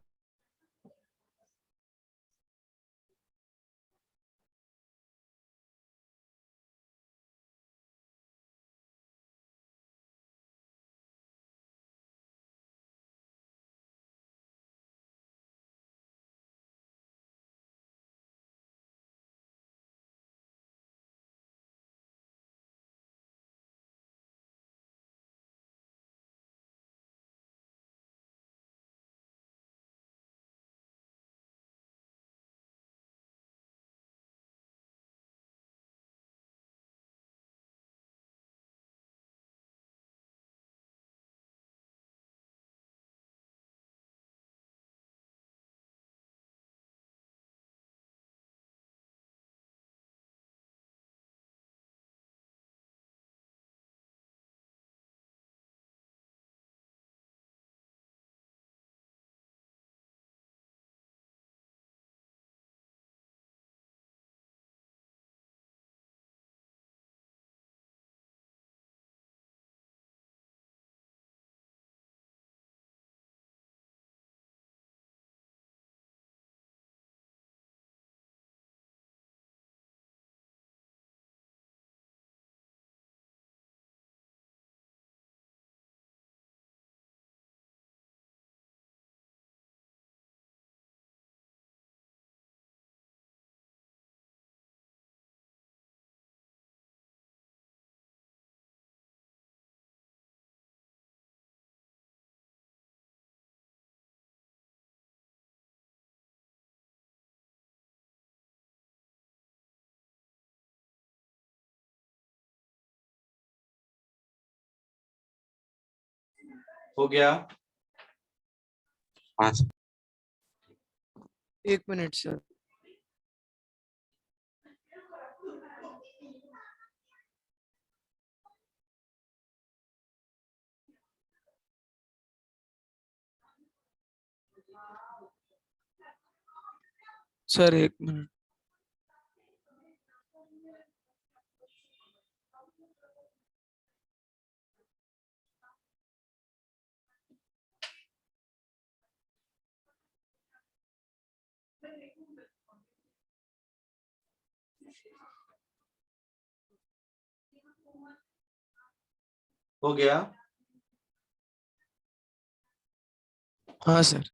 हो गया। हाँ सर। 1 मिनट सर। सर 1 मिनट। हो गया। हाँ सर।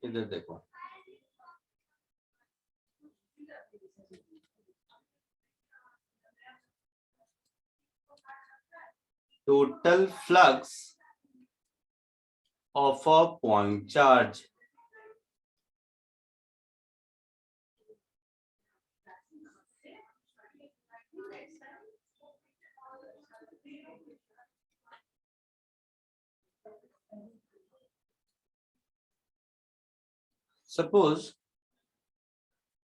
इधर देखो, total flux of a point charge. Suppose,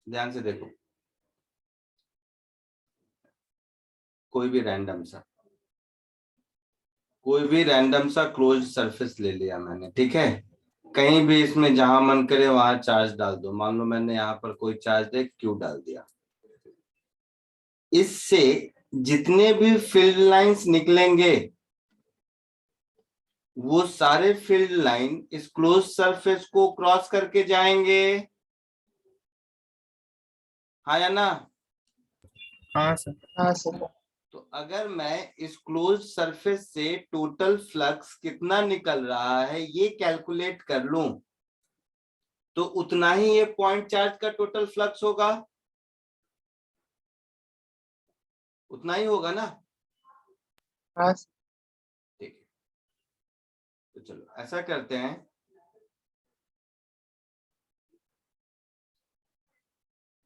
ध्यान से देखो, कोई भी रैंडम सा क्लोज सरफेस ले लिया मैंने, ठीक है। कहीं भी इसमें जहां मन करे वहां चार्ज डाल दो। मान लो मैंने यहाँ पर कोई चार्ज दे क्यू डाल दिया। इससे जितने भी फील्ड लाइंस निकलेंगे वो सारे फील्ड लाइन इस क्लोज सरफेस को क्रॉस करके जाएंगे, हाँ या ना। हाँ सर। हाँ सर। तो अगर मैं इस क्लोज सरफेस से टोटल फ्लक्स कितना निकल रहा है ये कैलकुलेट कर लूं तो उतना ही ये पॉइंट चार्ज का टोटल फ्लक्स होगा। उतना ही होगा ना? हाँ सर। ठीक है, तो चलो ऐसा करते हैं,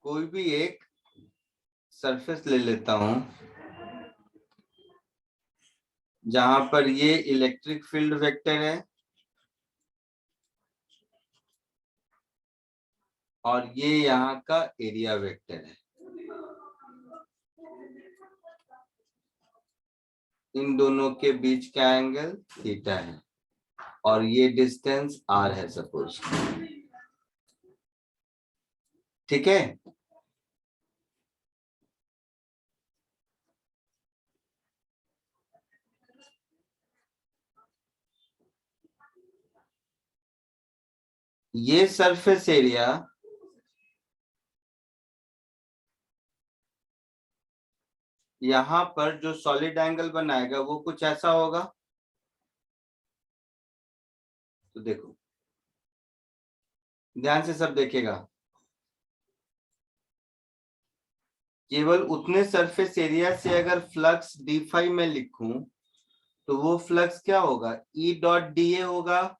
कोई भी एक सरफेस ले लेता हूं जहां पर ये इलेक्ट्रिक फील्ड वेक्टर है और ये यहाँ का एरिया वेक्टर है। इन दोनों के बीच का एंगल थीटा है और ये डिस्टेंस r है सपोज, ठीक है। ये सरफेस एरिया यहाँ पर जो सॉलिड एंगल बनाएगा वो कुछ ऐसा होगा। तो देखो ध्यान से सब देखेगा, केवल उतने सरफेस एरिया से अगर फ्लक्स डी फाई में लिखूं तो वो फ्लक्स क्या होगा, ई डॉट डी ए होगा,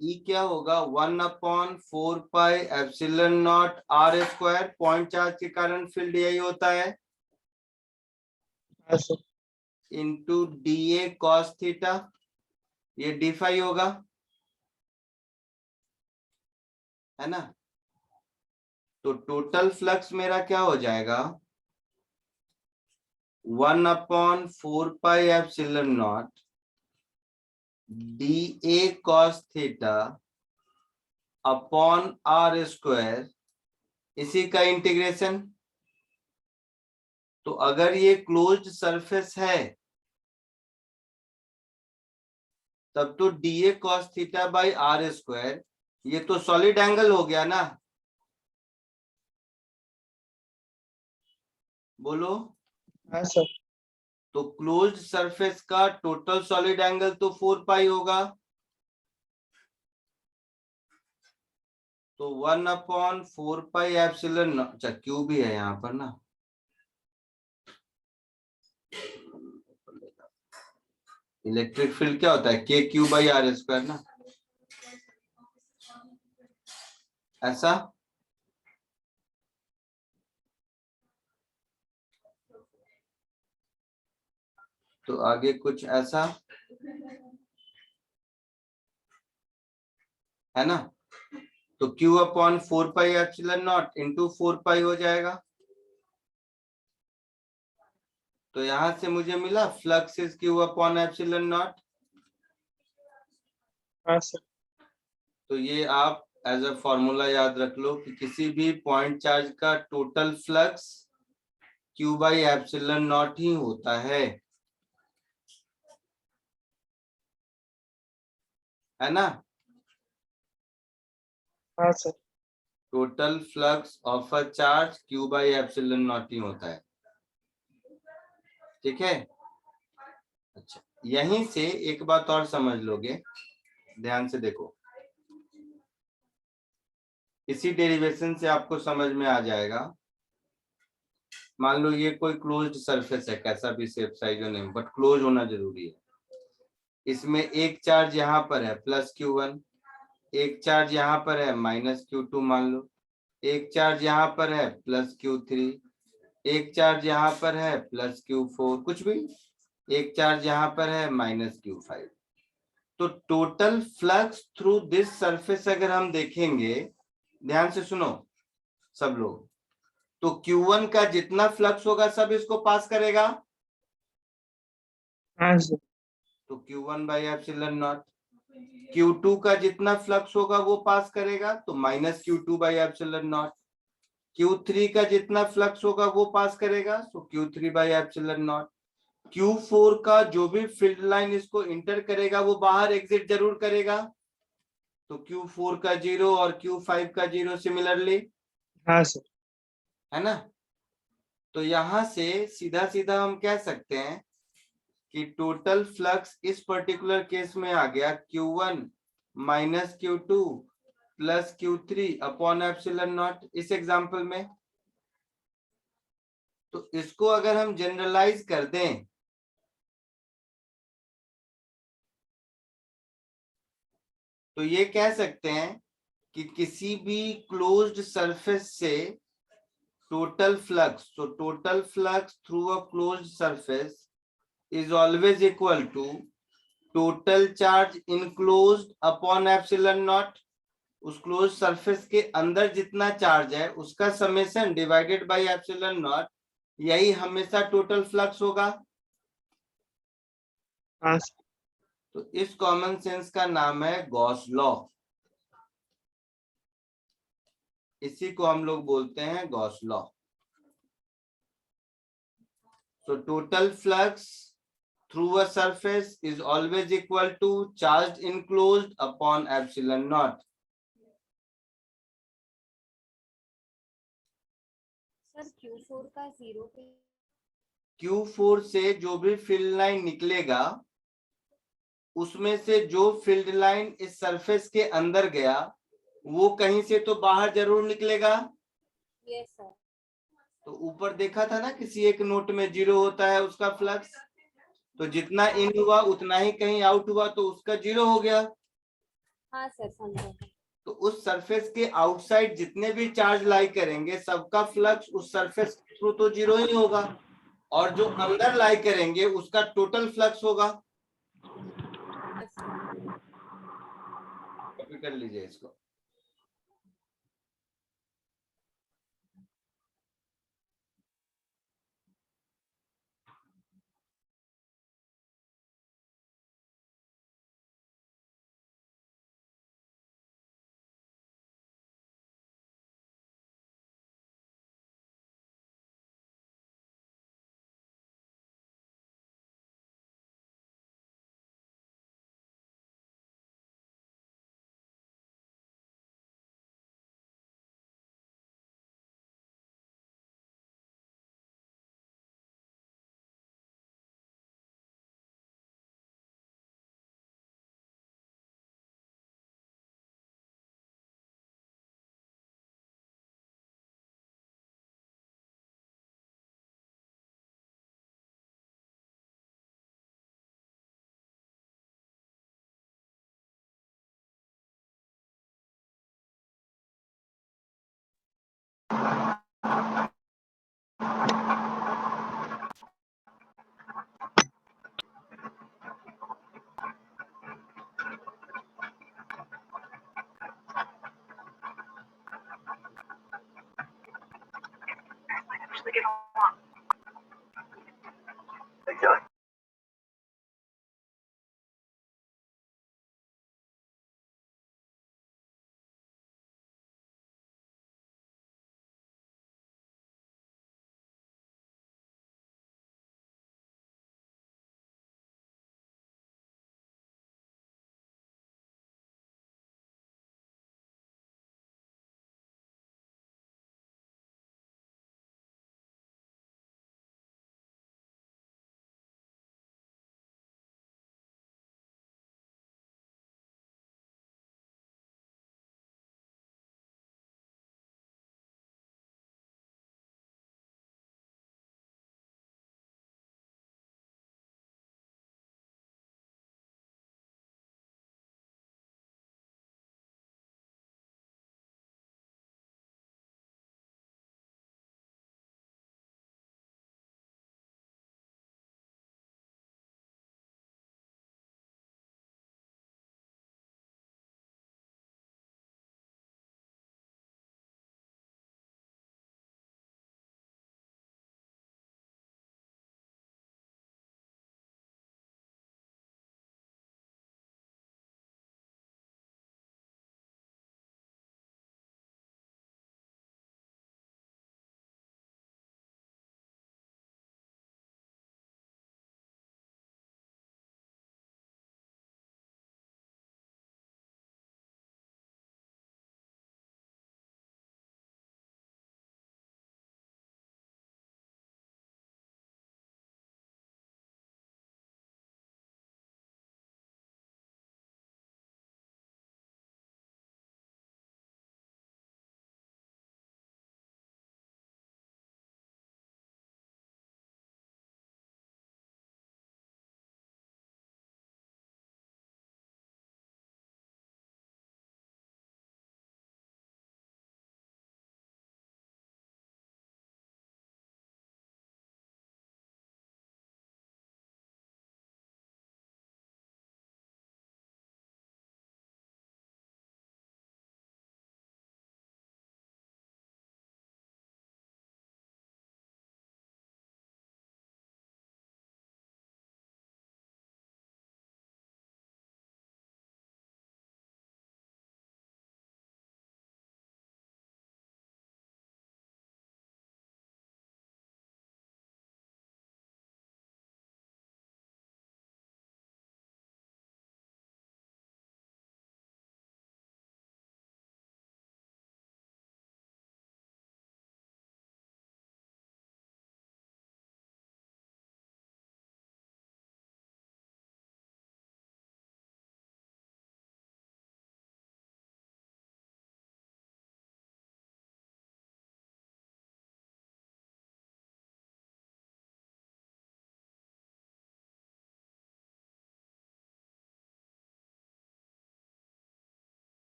ई क्या होगा, 1/4πε0 r स्क्वायर। पॉइंट चार्ज के कारण फील्ड यही होता है, हाँ sir. Into D A cos theta, ये डी फाई होगा, है ना। तो टोटल फ्लक्स मेरा क्या हो जाएगा, 1/4πε0 D A cos theta upon r square, इसी का इंटीग्रेशन। तो अगर ये क्लोज्ड सरफेस है तब तो D A cos theta by r square, ये तो सॉलिड एंगल हो गया ना, बोलो। हाँ सर। तो क्लोज्ड सरफेस का टोटल सॉलिड एंगल तो 4 पाई होगा, तो 1/4πε, अच्छा क्यू भी है यहाँ पर ना, इलेक्ट्रिक फील्ड क्या होता है, के क्यू बाई आर स्क्वायर ना, ऐसा। तो आगे कुछ ऐसा है ना, तो Q अपॉन 4πε0 इंटू 4 पाई हो जाएगा। तो यहां से मुझे मिला फ्लक्स इज Q अपॉन ε0। हाँ सर। तो ये आप एज अ फॉर्मूला याद रख लो कि किसी भी पॉइंट चार्ज का टोटल फ्लक्स Q बाई ε0 ही होता है ना। हाँ sir. Total flux of a charge Q by ε0 ही होता है, ठीक है। अच्छा, यहीं से एक बात और समझ लोगे, ध्यान से देखो, इसी डेरिवेशन से आपको समझ में आ जाएगा। मान लो ये कोई क्लोज्ड सरफेस है, कैसा भी shape size name, but close होना जरूरी है। इसमें एक चार्ज यहाँ पर है प्लस Q1, एक चार्ज यहाँ पर है माइनस Q2 मान लो, एक चार्ज यहाँ पर है प्लस Q3, एक चार्ज यहाँ पर है प्लस Q4, कुछ भी, एक चार्ज यहाँ पर है माइनस Q5। तो total flux through this surface अगर हम देखेंगे, ध्यान से सुनो सब लोग, तो Q1 का जितना फ्लक्स होगा सब इसको पास करेगा, हाँ सर। तो Q1 बाई ε0। Q2 का जितना फ्लक्स होगा वो पास करेगा, तो माइनस Q2 बाई ε0। Q3 का जितना फ्लक्स होगा वो पास करेगा, तो Q3 बाई ε0। Q4 का जो भी फील्ड लाइन इसको इंटर करेगा वो बाहर एग्जिट जरूर करेगा, तो Q4 का 0 और Q5 का 0 सिमिलरली, हाँ सर। है ना। तो यहां से सीधा सीधा हम कह सकते हैं कि टोटल फ्लक्स इस पर्टिकुलर केस में आ गया Q1 minus Q2 plus Q3 upon epsilon not इस एग्जाम्पल में। तो इसको अगर हम जनरलाइज कर दें तो ये कह सकते हैं कि किसी भी क्लोज्ड सरफेस से total flux, so total flux through a closed surface is always equal to total charge enclosed upon epsilon naught। उस क्लोज सरफेस के अंदर जितना चार्ज है उसका summation divided by epsilon not, यही हमेशा टोटल फ्लक्स होगा। हाँ तो इस कॉमन सेंस का नाम है गॉस लॉ, इसी को हम लोग बोलते हैं Gauss law. So total flux through a surface is always equal to charge enclosed upon epsilon naught। Sir Q4 का 0 पे Q4 से जो भी फील्ड लाइन निकलेगा उसमें से जो फील्ड लाइन इस सरफेस के अंदर गया वो कहीं से तो बाहर जरूर निकलेगा। Yes sir. तो ऊपर देखा था ना किसी एक नोट में 0 होता है उसका फ्लक्स, तो जितना इन हुआ उतना ही कहीं आउट हुआ तो उसका 0 हो गया। हाँ सर समझा। तो उस सरफेस के आउटसाइड जितने भी चार्ज लाई करेंगे सबका फ्लक्स उस सरफेस के थ्रू तो 0 ही होगा, और जो अंदर लाई करेंगे उसका टोटल फ्लक्स होगा। कॉपी कर लीजिए इसको।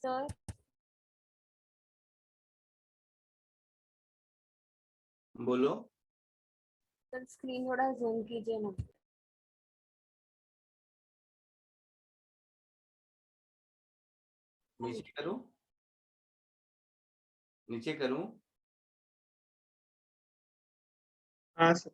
सर बोलो। सर स्क्रीन थोड़ा जूम कीजिए ना। नीचे करूं? नीचे करूं? हाँ सर।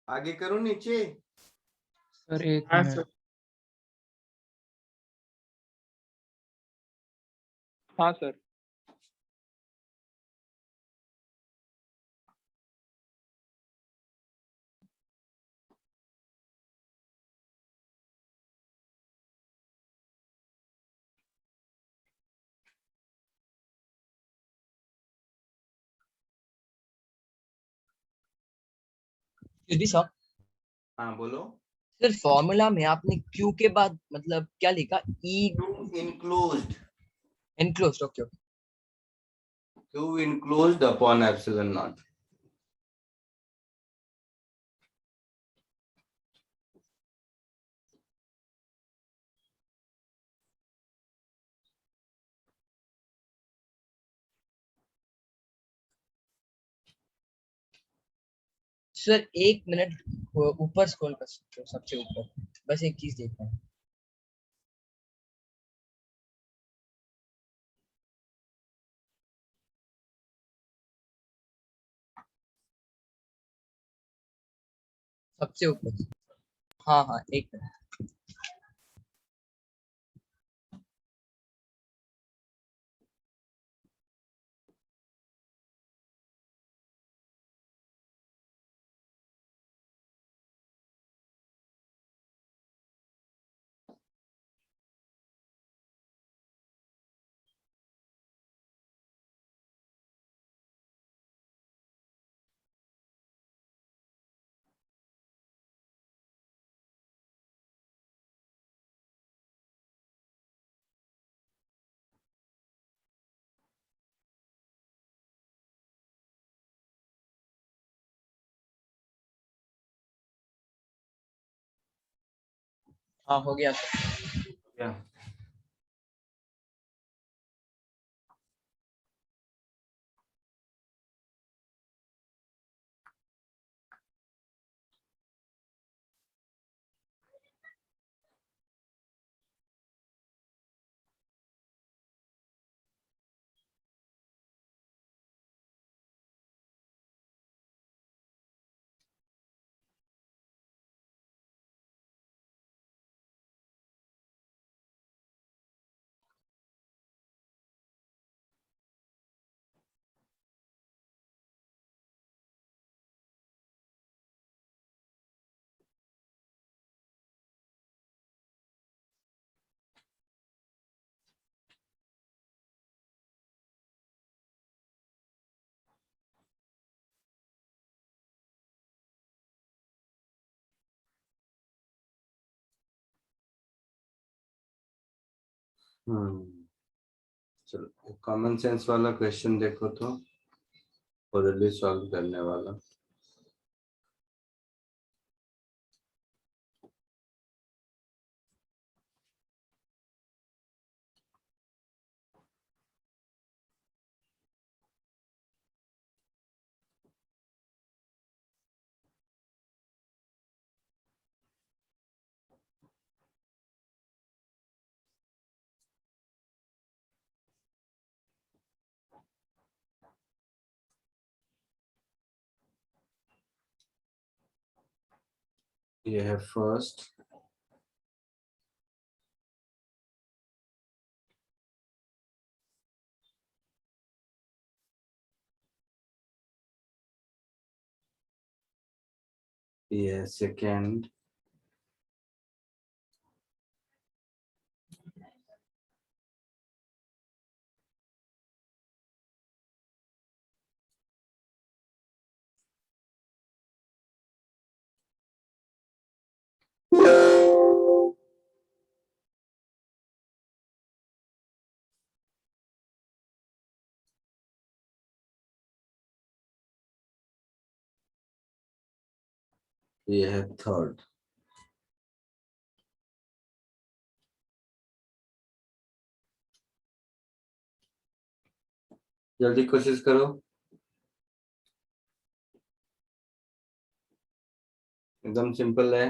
आगे करूं नीचे? सर एक हाँ मिनट। सर। हाँ सर। फिर भी सर, हाँ बोलो। सर फॉर्मूला में आपने क्यू के बाद मतलब क्या लिखा? ई Enclosed. Enclosed. Okay okay. Q enclosed upon epsilon naught. Sir एक मिनट, ऊपर स्क्रॉल कर सकते हो, सबसे ऊपर। बस एक चीज देखना है। सबसे ऊपर। हाँ हाँ, एक मिनट। हाँ हो गया सर। Yeah. चलो कॉमन सेंस वाला क्वेश्चन देखो तो जल्दी सॉल्व करने वाला। ये है फर्स्ट, ये है सेकेंड, ये है थर्ड। जल्दी कोशिश करो, एकदम सिंपल है।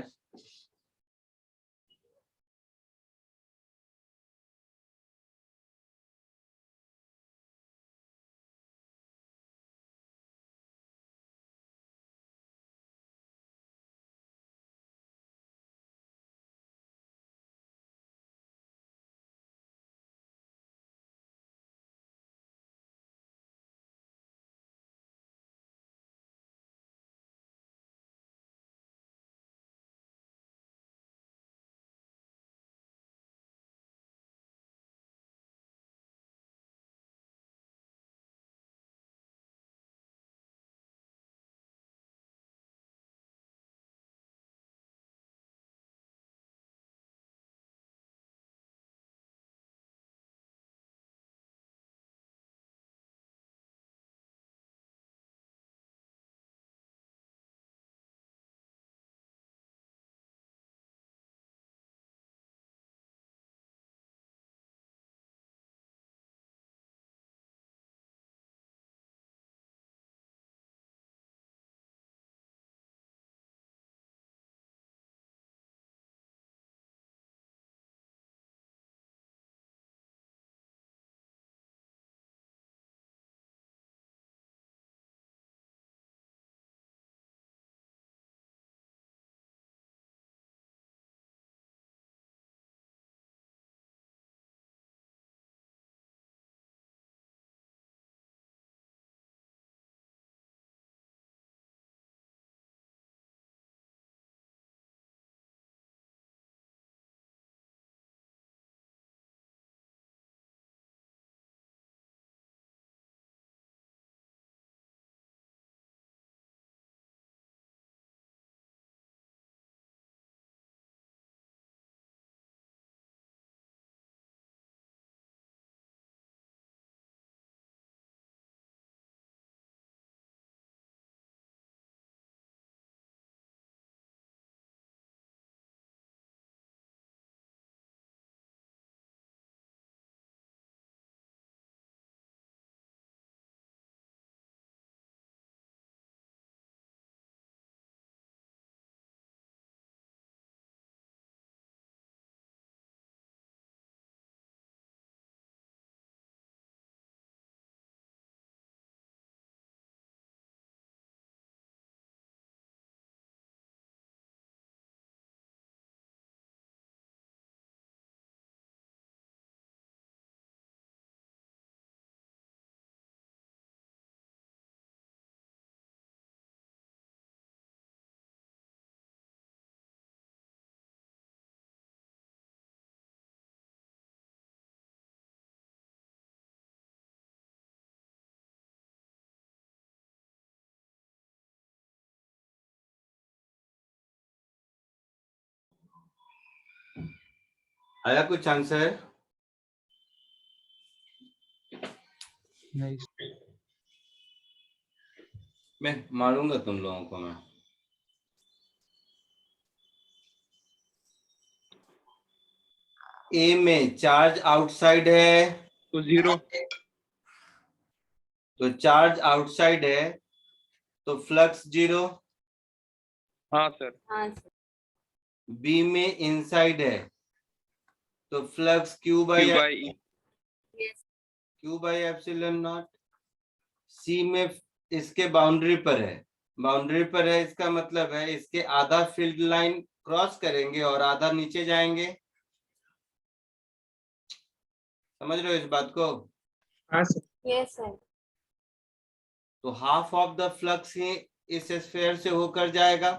आया कुछ आंसर? Nice. मैं मारूंगा तुम लोगों को मैं। ए में चार्ज आउटसाइड है तो 0। तो चार्ज आउटसाइड है तो फ्लक्स 0। हाँ सर। हाँ सर। बी में इनसाइड है तो flux Q by E। Yes. Q by epsilon naught. C में इसके बाउंड्री पर है, बाउंड्री पर है इसका मतलब है इसके आधा फील्ड लाइन क्रॉस करेंगे और आधा नीचे जाएंगे। समझ रहे हो इस बात को? हाँ सर। Yes sir. तो हाफ ऑफ द फ्लक्स ही इस स्फीयर से होकर जाएगा।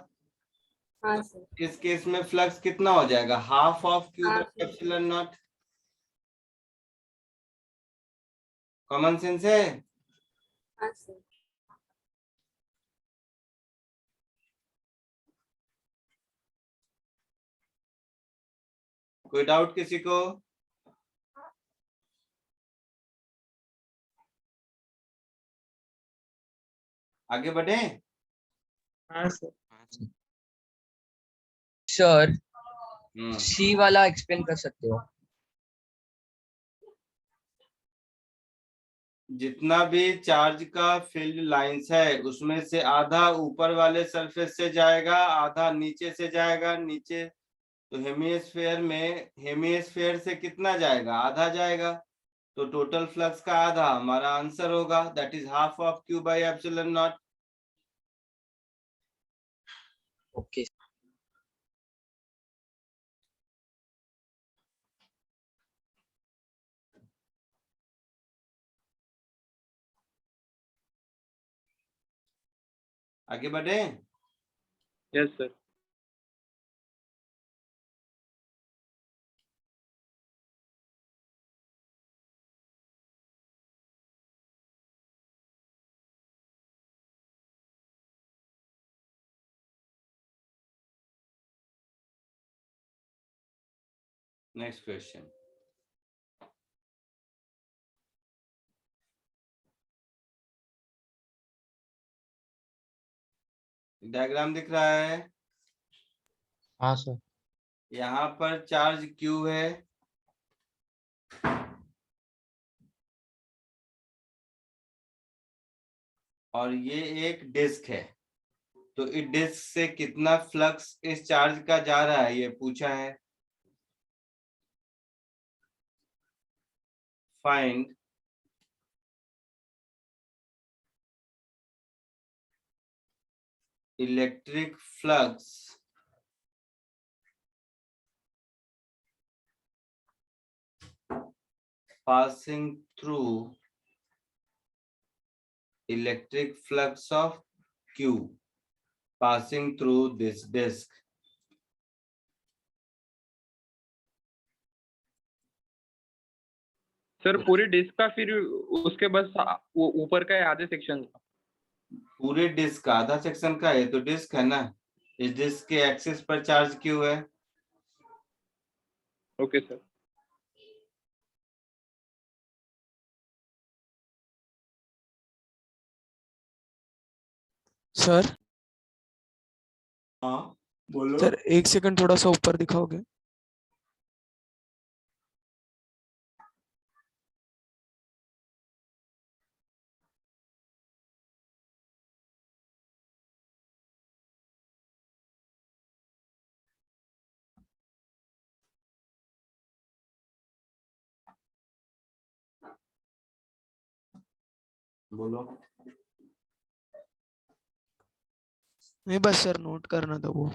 हाँ सर। इस केस में फ्लक्स कितना हो जाएगा? हाफ ऑफ क्यू हाँ by sir. Epsilon not. Common sense है। हाँ सर। कोई डाउट किसी को? आगे बढ़े? हाँ सर। सर हम्म। सी वाला एक्सप्लेन कर सकते हो? जितना भी चार्ज का फील्ड लाइंस है उसमें से आधा ऊपर वाले सरफेस से जाएगा, आधा नीचे से जाएगा। नीचे तो हेमिस्फेयर में, हेमिस्फेयर से कितना जाएगा? आधा जाएगा। तो टोटल फ्लक्स का आधा हमारा आंसर होगा, that is half of Q by epsilon not. Okay. आगे बढ़े? Yes sir. Next question. Diagram दिख रहा है? हाँ सर। यहाँ पर चार्ज क्यू है, और ये एक डिस्क है। तो इस डिस्क से कितना फ्लक्स इस चार्ज का जा रहा है ये पूछा है। Find electric flux passing through electric flux of Q passing through this disk. Sir पूरी डिस्क का फिर उसके बस वो ऊपर का है आधे सेक्शन का। पूरे डिस्क का आधा सेक्शन का है तो डिस्क है ना, इस डिस्क के एक्सिस पर चार्ज क्यू है। Okay sir. सर हाँ बोलो। सर 1 सेकंड थोड़ा सा ऊपर दिखाओगे? बोलो। नहीं बस सर नोट करना था वो।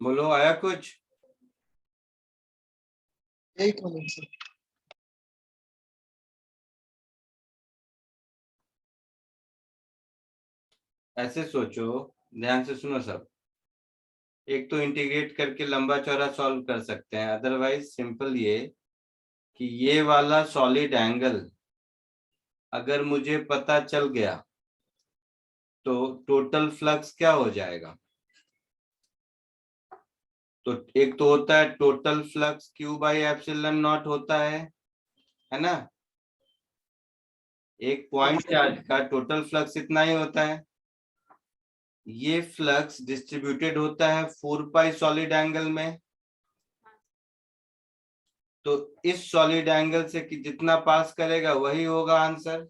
बोलो, आया कुछ? एक मिनट सर। ऐसे सोचो, ध्यान से सुनो सब। एक तो इंटीग्रेट करके लंबा चौड़ा सॉल्व कर सकते हैं, अदरवाइज सिंपल ये कि ये वाला सॉलिड एंगल अगर मुझे पता चल गया तो टोटल फ्लक्स क्या हो जाएगा। तो एक तो होता है total flux Q by epsilon not होता है ना। एक पॉइंट चार्ज का टोटल फ्लक्स इतना ही होता है। ये फ्लक्स डिस्ट्रीब्यूटेड होता है 4 पाई सॉलिड एंगल में। तो इस सॉलिड एंगल से कि जितना पास करेगा वही होगा आंसर।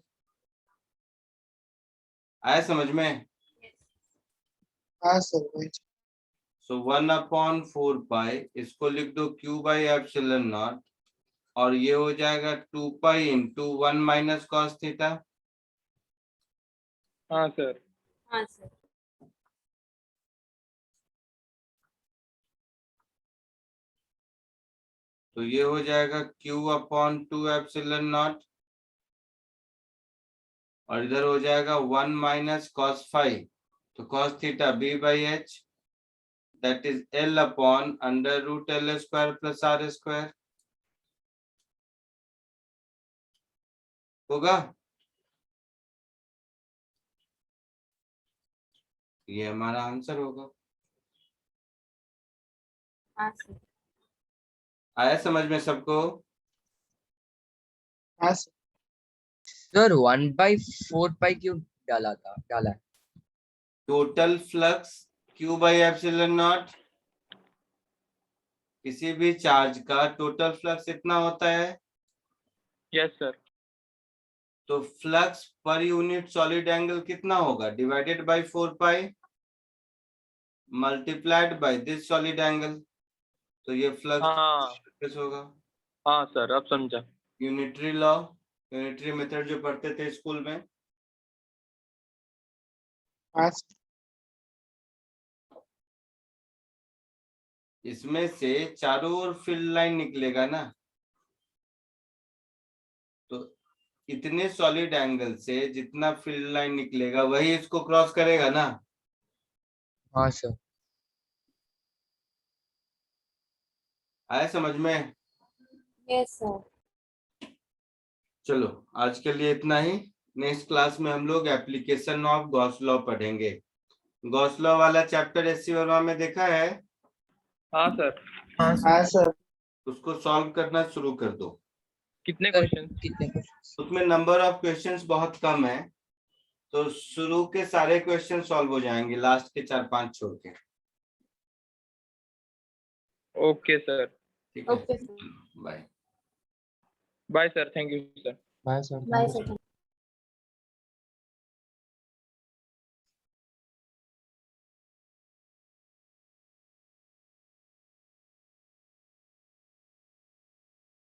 आया समझ में? हाँ सर वही। सो 1/4 पाई, इसको लिख दो Q बाई एप्सिलॉन नॉट, और ये हो जाएगा 2 pi into 1 minus cos theta. हाँ सर। हाँ सर। तो ये हो जाएगा Q/2 एप्सिलॉन नॉट, और इधर हो जाएगा 1 माइनस कॉस फाइव, तो cos theta B by H, that is L upon under root L square plus R square होगा। ये हमारा आंसर होगा। हाँ सर। आया समझ में सबको? हाँ सर। सर 1/4 पाई क्यों डाला है? Total flux Q by epsilon naught, किसी भी चार्ज का टोटल फ्लक्स इतना होता है। Yes sir. तो flux per unit solid angle कितना होगा, divided by 4 pi multiplied by this solid angle. तो ये हाँ फ्लक्स होगा। हाँ सर, अब समझा। यूनिटरी लॉ, यूनिटरी मेथड जो पढ़ते थे स्कूल में। हाँ सर। इसमें से चारों ओर फील्ड लाइन निकलेगा ना, तो इतने सॉलिड एंगल से जितना फील्ड लाइन निकलेगा वही इसको क्रॉस करेगा ना। हाँ सर। आया समझ में? Yes sir. चलो आज के लिए इतना ही। नेक्स्ट क्लास में हम लोग एप्लीकेशन ऑफ गॉस लॉ पढ़ेंगे। गॉस लॉ वाला चैप्टर एससी वर्मा में देखा है? हाँ सर। हाँ सर। उसको सॉल्व करना शुरू कर दो। कितने सर क्वेश्चन? कितने क्वेश्चन? उसमें नंबर ऑफ क्वेश्चंस बहुत कम है, तो शुरू के सारे क्वेश्चन सॉल्व हो जाएंगे, लास्ट के 4-5 छोड़ के। Okay sir. ठीक है, okay sir. Bye. Bye sir, thank you sir. Bye sir. Bye sir.